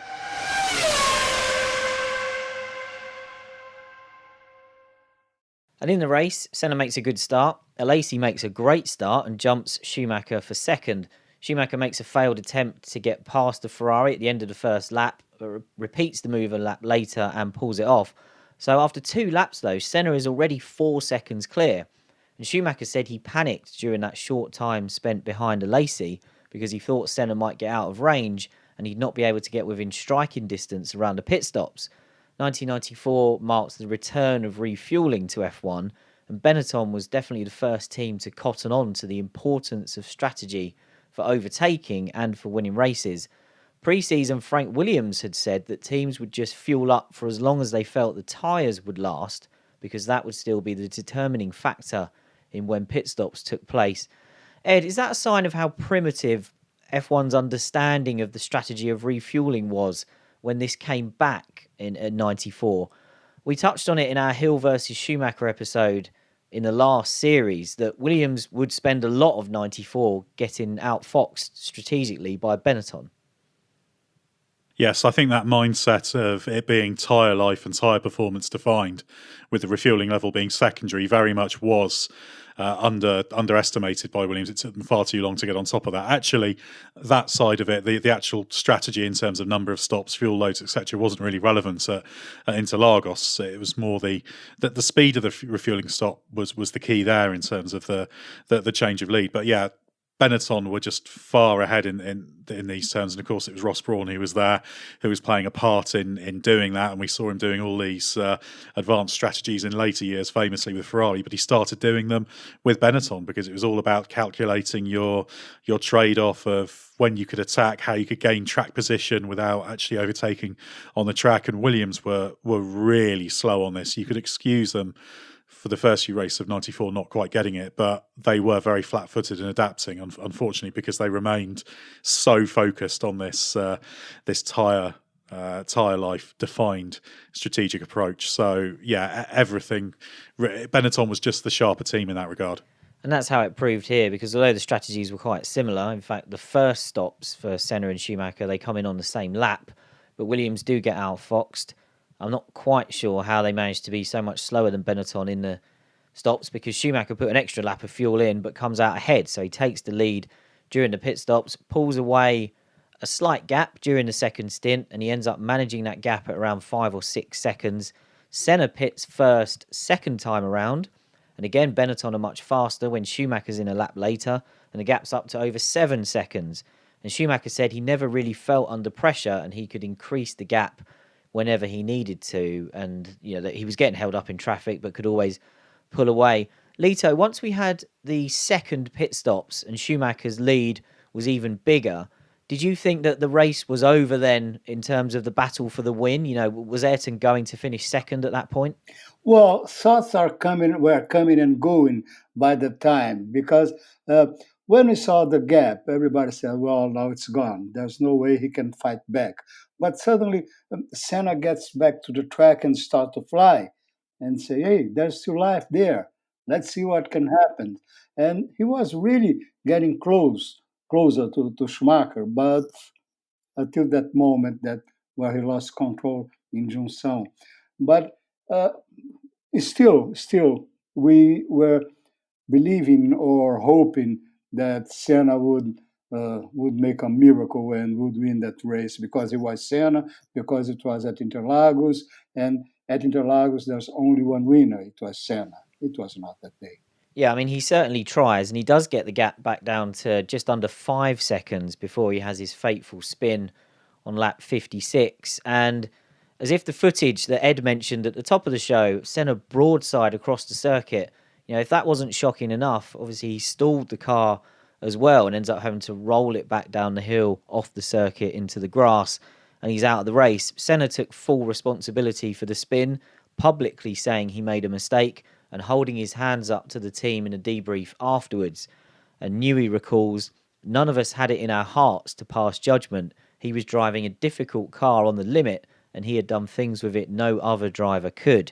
And in the race, Senna makes a good start. Alesi makes a great start and jumps Schumacher for second. Schumacher makes a failed attempt to get past the Ferrari at the end of the first lap, but repeats the move a lap later and pulls it off. So after 2 laps, though, Senna is already 4 seconds clear. And Schumacher said he panicked during that short time spent behind Alesi because he thought Senna might get out of range and he'd not be able to get within striking distance around the pit stops. 1994 marks the return of refuelling to F1, and Benetton was definitely the first team to cotton on to the importance of strategy for overtaking and for winning races. Pre-season, Frank Williams had said that teams would just fuel up for as long as they felt the tyres would last, because that would still be the determining factor in when pit stops took place. Ed, is that a sign of how primitive F1's understanding of the strategy of refueling was when this came back in 94? We touched on it in our Hill versus Schumacher episode in the last series, that Williams would spend a lot of 94 getting outfoxed strategically by Benetton. Yes, I think that mindset of it being tyre life and tyre performance defined, with the refuelling level being secondary, very much was underestimated by Williams. It took them far too long to get on top of that. Actually, that side of it, the actual strategy in terms of number of stops, fuel loads, etc., wasn't really relevant at Interlagos. It was more the speed of the refueling stop was the key there in terms of the change of lead. But yeah, Benetton were just far ahead in these terms, and of course it was Ross Brawn who was there, who was playing a part in doing that, and we saw him doing all these advanced strategies in later years, famously with Ferrari, but he started doing them with Benetton because it was all about calculating your trade-off of when you could attack, how you could gain track position without actually overtaking on the track, and Williams were really slow on this. You could excuse them for the first few races of 94 not quite getting it, but they were very flat-footed in adapting, unfortunately, because they remained so focused on this tyre life defined strategic approach. So yeah, everything, Benetton was just the sharper team in that regard. And that's how it proved here, because although the strategies were quite similar, in fact the first stops for Senna and Schumacher, they come in on the same lap, but Williams do get outfoxed. I'm not quite sure how they managed to be so much slower than Benetton in the stops, because Schumacher put an extra lap of fuel in but comes out ahead. So he takes the lead during the pit stops, pulls away a slight gap during the second stint, and he ends up managing that gap at around 5 or 6 seconds. Senna pits first, second time around. And again, Benetton are much faster when Schumacher's in a lap later, and the gap's up to over 7 seconds. And Schumacher said he never really felt under pressure and he could increase the gap whenever he needed to, and that he was getting held up in traffic but could always pull away. Lito, once we had the second pit stops and Schumacher's lead was even bigger, did you think that the race was over then in terms of the battle for the win? Was Ayrton going to finish second at that point? Well, thoughts were coming and going by the time, because when we saw the gap, everybody said, well, now it's gone. There's no way he can fight back. But suddenly, Senna gets back to the track and start to fly and say, hey, there's still life there. Let's see what can happen. And he was really getting closer to Schumacher, but until that moment where he lost control in Junção. But still, we were believing or hoping that Senna would make a miracle and would win that race, because it was Senna, because it was at Interlagos, and at Interlagos there's only one winner. It was Senna. It was not that day. Yeah, I mean, he certainly tries, and he does get the gap back down to just under 5 seconds before he has his fateful spin on lap 56. And as if the footage that Ed mentioned at the top of the show, Senna broadside across the circuit, if that wasn't shocking enough, obviously he stalled the car as well and ends up having to roll it back down the hill off the circuit into the grass, and he's out of the race. Senna took full responsibility for the spin, publicly saying he made a mistake and holding his hands up to the team in a debrief afterwards. And Newey recalls, none of us had it in our hearts to pass judgment. He was driving a difficult car on the limit, and he had done things with it no other driver could.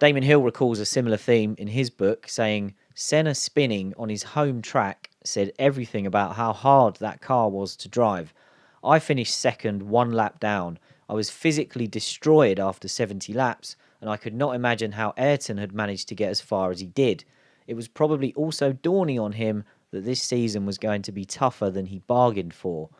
Damon Hill recalls a similar theme in his book, saying Senna spinning on his home track said everything about how hard that car was to drive. I finished second, 1 lap down. I was physically destroyed after 70 laps, and I could not imagine how Ayrton had managed to get as far as he did. It was probably also dawning on him that this season was going to be tougher than he bargained for.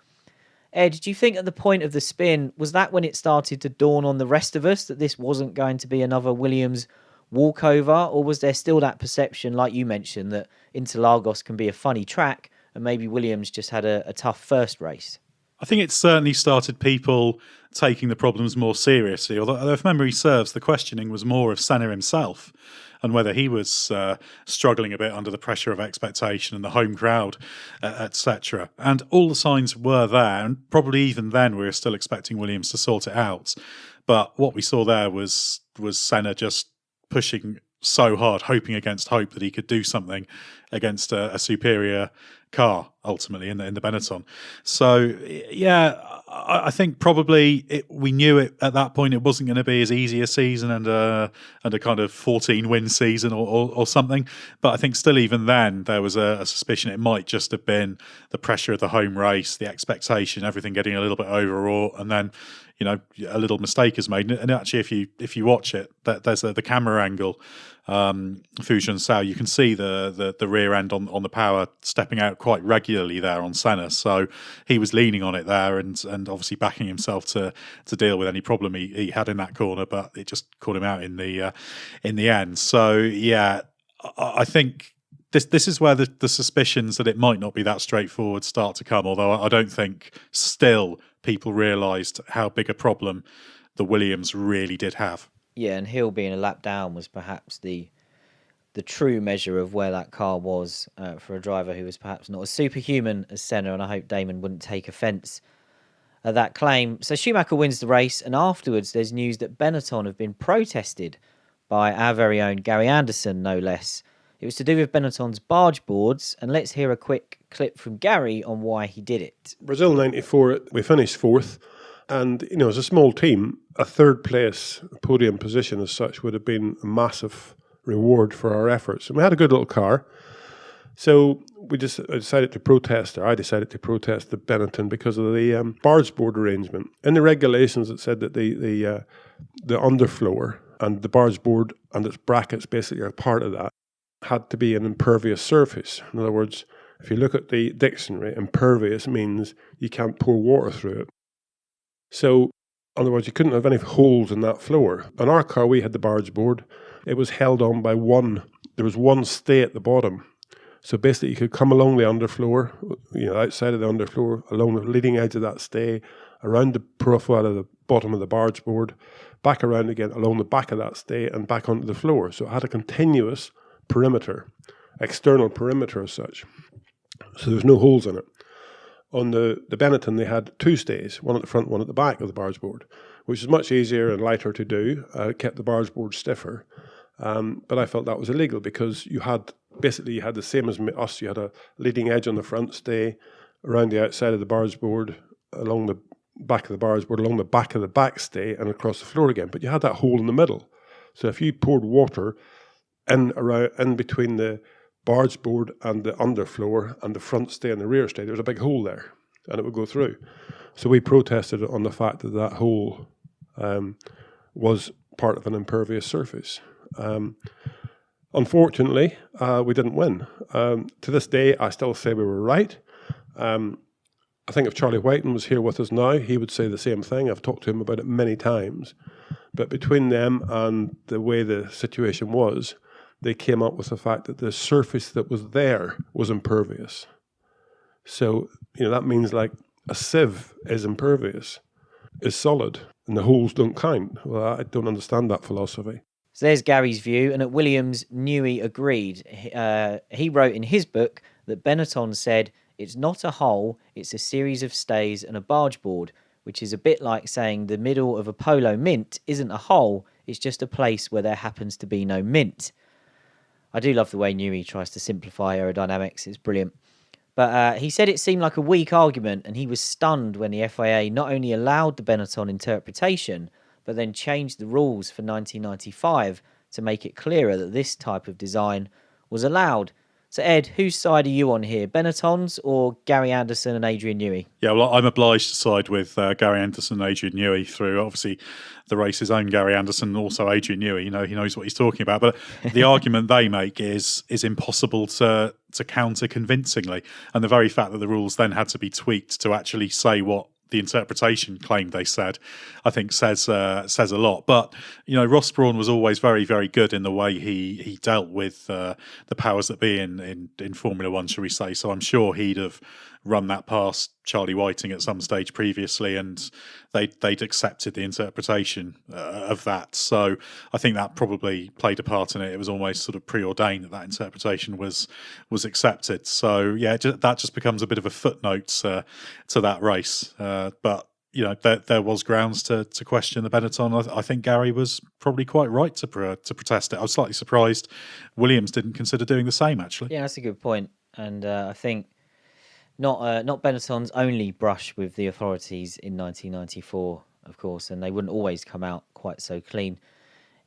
Ed, do you think at the point of the spin, was that when it started to dawn on the rest of us that this wasn't going to be another Williams walkover, or was there still that perception, like you mentioned, that Interlagos can be a funny track and maybe Williams just had a tough first race? I think it certainly started people taking the problems more seriously, although if memory serves, the questioning was more of Senna himself and whether he was struggling a bit under the pressure of expectation and the home crowd, etc. And all the signs were there, and probably even then we were still expecting Williams to sort it out. But what we saw there was Senna just pushing so hard, hoping against hope that he could do something against a superior car ultimately in the Benetton. So yeah, I think probably we knew it at that point. It wasn't going to be as easy a season and a kind of 14 win season or something. But I think still even then there was a suspicion it might just have been the pressure of the home race, the expectation, everything getting a little bit overwrought, and then a little mistake is made. And actually, if you watch it, there's the camera angle Fu Junsao, you can see the rear end on the power stepping out quite regularly there on Senna. So he was leaning on it there and obviously backing himself to deal with any problem he had in that corner, but it just caught him out in the end. So yeah, I think this is where the suspicions that it might not be that straightforward start to come. Although I don't think still people realised how big a problem the Williams really did have. Yeah, and Hill being a lap down was perhaps the true measure of where that car was for a driver who was perhaps not as superhuman as Senna, and I hope Damon wouldn't take offence at that claim. So Schumacher wins the race, and afterwards there's news that Benetton have been protested by our very own Gary Anderson, no less. It was to do with Benetton's barge boards, and let's hear a quick clip from Gary on why he did it. Brazil 94, we finished fourth. And, as a small team, a third place podium position as such would have been a massive reward for our efforts. And we had a good little car. So I decided to protest the Benetton because of the barge board arrangement. In the regulations, it said that the underfloor and the barge board and its brackets basically are part of that, had to be an impervious surface. In other words, if you look at the dictionary, impervious means you can't pour water through it. So, in other words, you couldn't have any holes in that floor. On our car, we had the barge board. It was held on by there was one stay at the bottom. So basically, you could come along the underfloor, outside of the underfloor, along the leading edge of that stay, around the profile of the bottom of the barge board, back around again along the back of that stay and back onto the floor. So it had a continuous perimeter, external perimeter as such. So there was no holes in it. On the Benetton, they had two stays, one at the front, one at the back of the barge board, which is much easier and lighter to do. It kept the barge board stiffer. But I felt that was illegal because you had the same as us. You had a leading edge on the front stay, around the outside of the barge board, along the back of the barge board, along the back of the back stay, and across the floor again. But you had that hole in the middle. So if you poured water in between the barge board and the underfloor and the front stay and the rear stay, there was a big hole there, and it would go through. So we protested on the fact that hole was part of an impervious surface. Unfortunately, we didn't win. To this day, I still say we were right. I think if Charlie Whiten was here with us now, he would say the same thing. I've talked to him about it many times. But between them and the way the situation was, they came up with the fact that the surface that was there was impervious. So, that means like a sieve is impervious, is solid, and the holes don't count. Well, I don't understand that philosophy. So there's Gary's view, and at Williams, Newey agreed. He wrote in his book that Benetton said, "It's not a hole, it's a series of stays and a barge board," which is a bit like saying the middle of a polo mint isn't a hole, it's just a place where there happens to be no mint. I do love the way Newey tries to simplify aerodynamics. It's brilliant. But he said it seemed like a weak argument, and he was stunned when the FIA not only allowed the Benetton interpretation, but then changed the rules for 1995 to make it clearer that this type of design was allowed. So, Ed, whose side are you on here? Benetton's or Gary Anderson and Adrian Newey? Yeah, well, I'm obliged to side with Gary Anderson and Adrian Newey through, obviously, the race's own Gary Anderson and also Adrian Newey. He knows what he's talking about. But the argument they make is impossible to counter convincingly. And the very fact that the rules then had to be tweaked to actually say what the interpretation claimed they said, I think says a lot. But Ross Brawn was always very, very good in the way he dealt with the powers that be in Formula One, shall we say? So I'm sure he'd have run that past Charlie Whiting at some stage previously, and they'd accepted the interpretation of that. So I think that probably played a part in it. It was almost sort of preordained that interpretation was accepted. So yeah, that just becomes a bit of a footnote to that race. But there was grounds to question the Benetton. I think Gary was probably quite right to protest it. I was slightly surprised Williams didn't consider doing the same, actually. Yeah, that's a good point. And I think not Benetton's only brush with the authorities in 1994, of course, and they wouldn't always come out quite so clean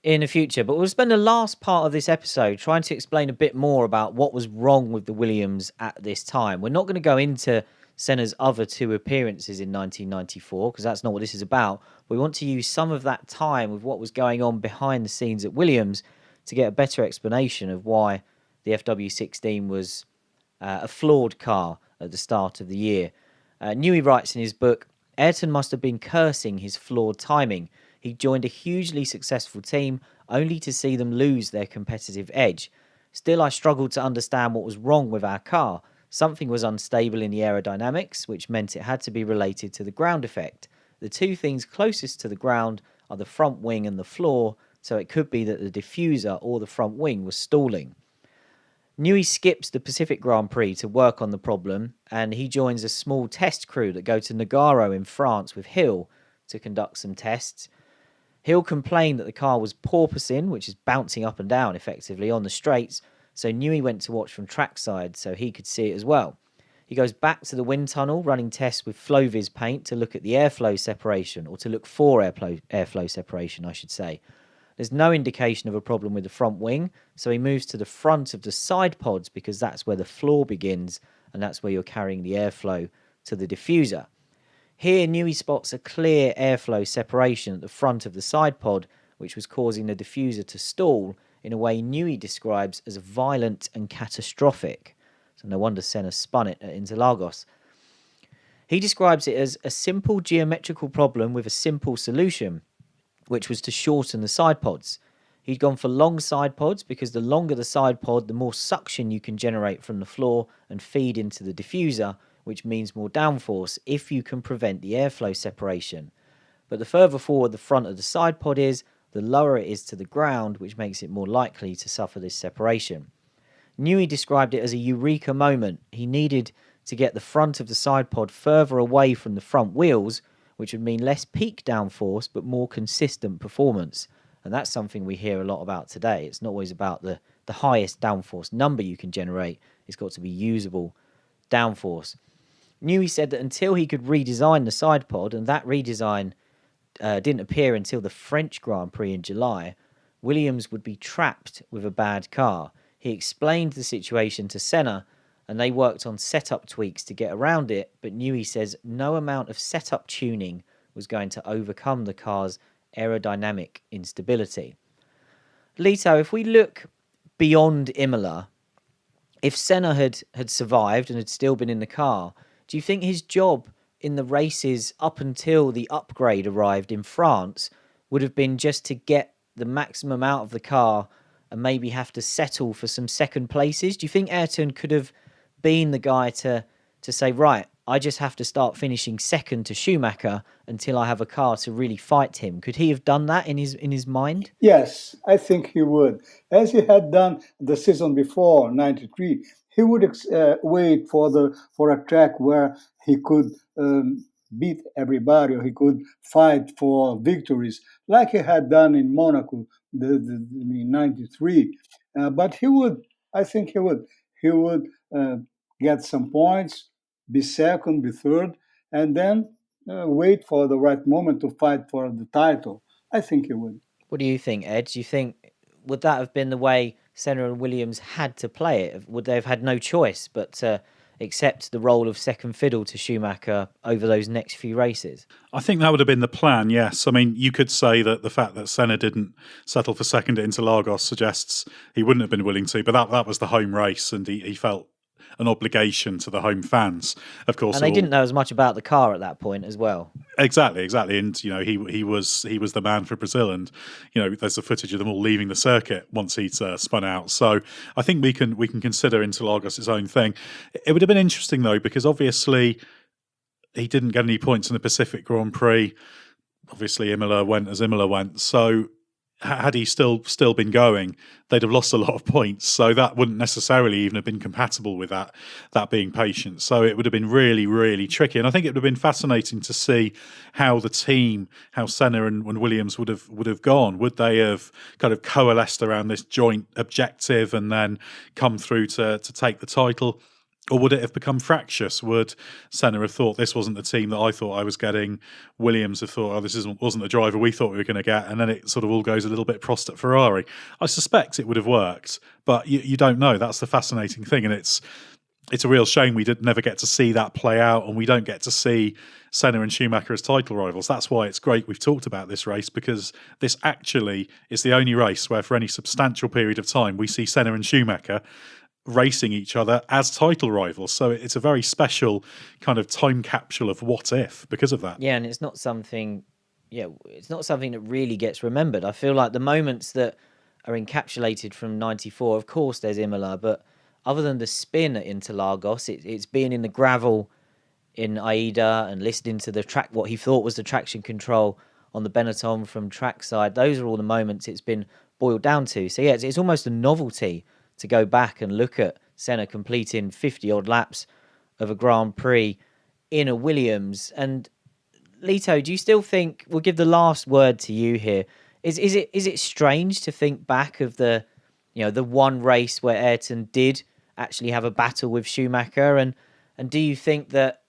in the future. But we'll spend the last part of this episode trying to explain a bit more about what was wrong with the Williams at this time. We're not going to go into Senna's other two appearances in 1994, because that's not what this is about. We want to use some of that time with what was going on behind the scenes at Williams to get a better explanation of why the FW16 was a flawed car at the start of the year. Newey writes in his book, Ayrton must have been cursing his flawed timing. He joined a hugely successful team only to see them lose their competitive edge. Still, I struggled to understand what was wrong with our car. Something was unstable in the aerodynamics, which meant it had to be related to the ground effect. The two things closest to the ground are the front wing and the floor, so it could be that the diffuser or the front wing was stalling. Newey skips the Pacific Grand Prix to work on the problem, and he joins a small test crew that go to Nogaro in France with Hill to conduct some tests. Hill complained that the car was porpoising, which is bouncing up and down effectively on the straights, so Newey went to watch from trackside so he could see it as well. He goes back to the wind tunnel running tests with Floviz paint to look at the airflow separation, or to look for airflow separation, I should say. There's no indication of a problem with the front wing, so he moves to the front of the side pods because that's where the floor begins and that's where you're carrying the airflow to the diffuser. Here, Newey spots a clear airflow separation at the front of the side pod, which was causing the diffuser to stall in a way Newey describes as violent and catastrophic. So no wonder Senna spun it at Interlagos. He describes it as a simple geometrical problem with a simple solution, which was to shorten the side pods. He'd gone for long side pods because the longer the side pod, the more suction you can generate from the floor and feed into the diffuser, which means more downforce if you can prevent the airflow separation. But the further forward the front of the side pod is, the lower it is to the ground, which makes it more likely to suffer this separation. Newey described it as a eureka moment. He needed to get the front of the side pod further away from the front wheels, which would mean less peak downforce but more consistent performance. And that's something we hear a lot about today. It's not always about the highest downforce number you can generate. It's got to be usable downforce. Newey said that until he could redesign the side pod, and that redesign didn't appear until the French Grand Prix in July, Williams would be trapped with a bad car. He explained the situation to Senna, and they worked on setup tweaks to get around it, but Newey says no amount of setup tuning was going to overcome the car's aerodynamic instability. Lito, if we look beyond Imola, if Senna had survived and had still been in the car, do you think his job in the races up until the upgrade arrived in France would have been just to get the maximum out of the car and maybe have to settle for some second places? Do you think Ayrton could have been the guy to say, right, I just have to start finishing second to Schumacher until I have a car to really fight him? Could he have done that in his mind? Yes, I think he would. As he had done the season before, 93, he would wait for a track where he could beat everybody, or he could fight for victories, like he had done in Monaco in 93. But he would, I think he would get some points, be second, be third, and then wait for the right moment to fight for the title. I think he would. What do you think, Ed? Do you think, would that have been the way Senna and Williams had to play it? Would they have had no choice but to accept the role of second fiddle to Schumacher over those next few races? I think that would have been the plan, yes. I mean, you could say that the fact that Senna didn't settle for second at Interlagos suggests he wouldn't have been willing to, but that was the home race, and he felt an obligation to the home fans, of course. And they didn't know as much about the car at that point as well. Exactly. And you know, he was the man for Brazil, and you know, there's the footage of them all leaving the circuit once he'd spun out. So I think we can consider Interlagos its own thing. It would have been interesting though, because obviously he didn't get any points in the Pacific Grand Prix. Obviously Imola went as Imola went. So had he still been going, they'd have lost a lot of points. So that wouldn't necessarily even have been compatible with that being patient. So it would have been really, really tricky. And I think it would have been fascinating to see how the team, how Senna and Williams would have gone. Would they have kind of coalesced around this joint objective and then come through to take the title? Or would it have become fractious? Would Senna have thought this wasn't the team that I thought I was getting? Williams have thought, this wasn't the driver we thought we were going to get. And then it sort of all goes a little bit Prost at Ferrari. I suspect it would have worked, but you don't know. That's the fascinating thing. And it's it's a real shame we did never get to see that play out, and we don't get to see Senna and Schumacher as title rivals. That's why it's great we've talked about this race, because this actually is the only race where for any substantial period of time we see Senna and Schumacher racing each other as title rivals. So it's a very special kind of time capsule of what if because of that. Yeah, and it's not something that really gets remembered. I feel like the moments that are encapsulated from 94, of course there's Imola, but other than the spin at Interlagos, it's being in the gravel in Aida and listening to the track, what he thought was the traction control on the Benetton from trackside. Those are all the moments it's been boiled down to. So yeah, it's almost a novelty to go back and look at Senna completing 50-odd laps of a Grand Prix in a Williams. And Lito, do you still think, we'll give the last word to you here, is it strange to think back of the one race where Ayrton did actually have a battle with Schumacher, and do you think that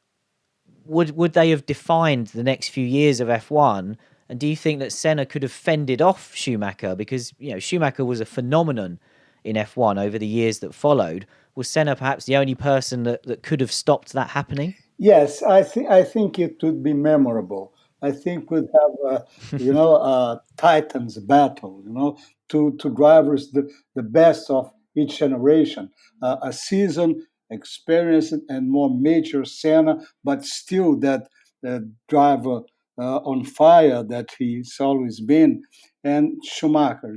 would they have defined the next few years of F1? And do you think that Senna could have fended off Schumacher? Because Schumacher was a phenomenon in F1 over the years that followed. Was Senna perhaps the only person that could have stopped that happening? Yes, I think it would be memorable. I think we'd have a Titans battle. Two drivers, the best of each generation, a seasoned, experienced, and more mature Senna, but still that driver on fire that he's always been, and Schumacher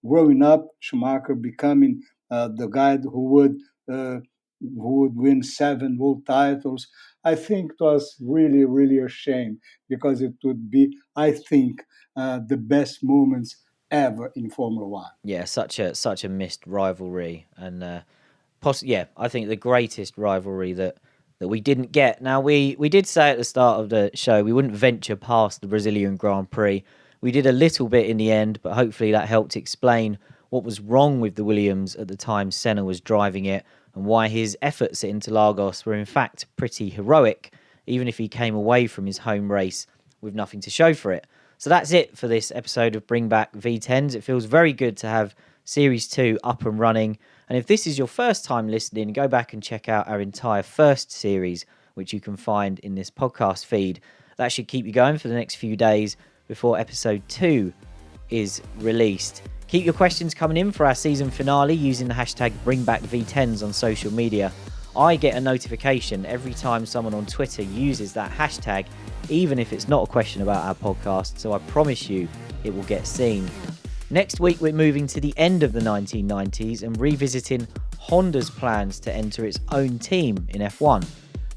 growing up, Schumacher becoming the guy who would win 7 world titles. I think it was really, really a shame, because it would be, I think, the best moments ever in Formula One. Yeah, such a missed rivalry, and I think the greatest rivalry that we didn't get. Now, we did say at the start of the show we wouldn't venture past the Brazilian Grand Prix. We did a little bit in the end, but hopefully that helped explain what was wrong with the Williams at the time Senna was driving it, and why his efforts at Interlagos were in fact pretty heroic, even if he came away from his home race with nothing to show for it. So that's it for this episode of Bring Back V10s. It feels very good to have Series 2 up and running. And if this is your first time listening, go back and check out our entire first series, which you can find in this podcast feed. That should keep you going for the next few days before episode 2 is released. Keep your questions coming in for our season finale using the hashtag BringBackV10s on social media. I get a notification every time someone on Twitter uses that hashtag, even if it's not a question about our podcast, so I promise you it will get seen. Next week, we're moving to the end of the 1990s and revisiting Honda's plans to enter its own team in F1.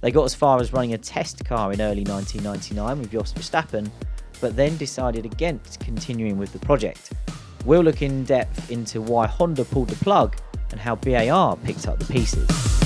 They got as far as running a test car in early 1999 with Jos Verstappen, but then decided against continuing with the project. We'll look in depth into why Honda pulled the plug and how BAR picked up the pieces.